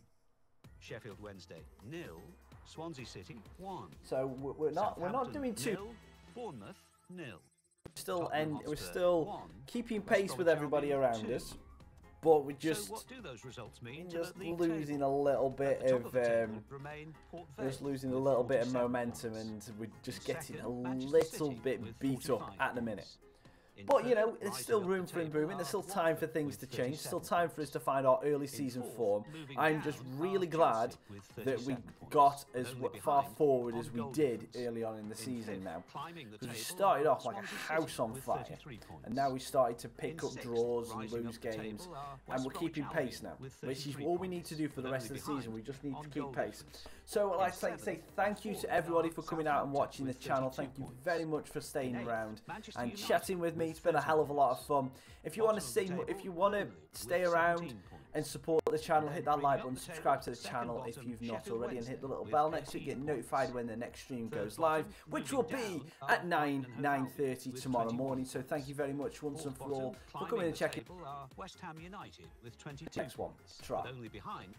Sheffield Wednesday 0. Swansea City 1. So we're not doing too. 0, Bournemouth 0. We're still keeping pace with everybody around us, but we're just what do those results mean losing a little bit of momentum, and we're just getting a little bit beat up at the minute. But, you know, there's still room for improvement. There's still time for things to change. Still time for us to find our early season form. I'm just really glad that we got as far forward as we did early on in the season now. Because we started off like a house on fire. And now we started to pick up draws and lose games. And we're keeping pace now. Which is all we need to do for the rest of the season. We just need to keep pace. So I'd like to say thank you to everybody for coming out and watching the channel. Thank you very much for staying around and chatting with me. It's been a hell of a lot of fun. If you want to stay around and support the channel, hit that like button, subscribe to the channel if you've not already, and hit the little bell next to it to get notified when the next stream goes live, which will be at 9:30 tomorrow morning. So thank you very much once and for all for coming and checking. West Ham United with 22. Next one. Try. Only behind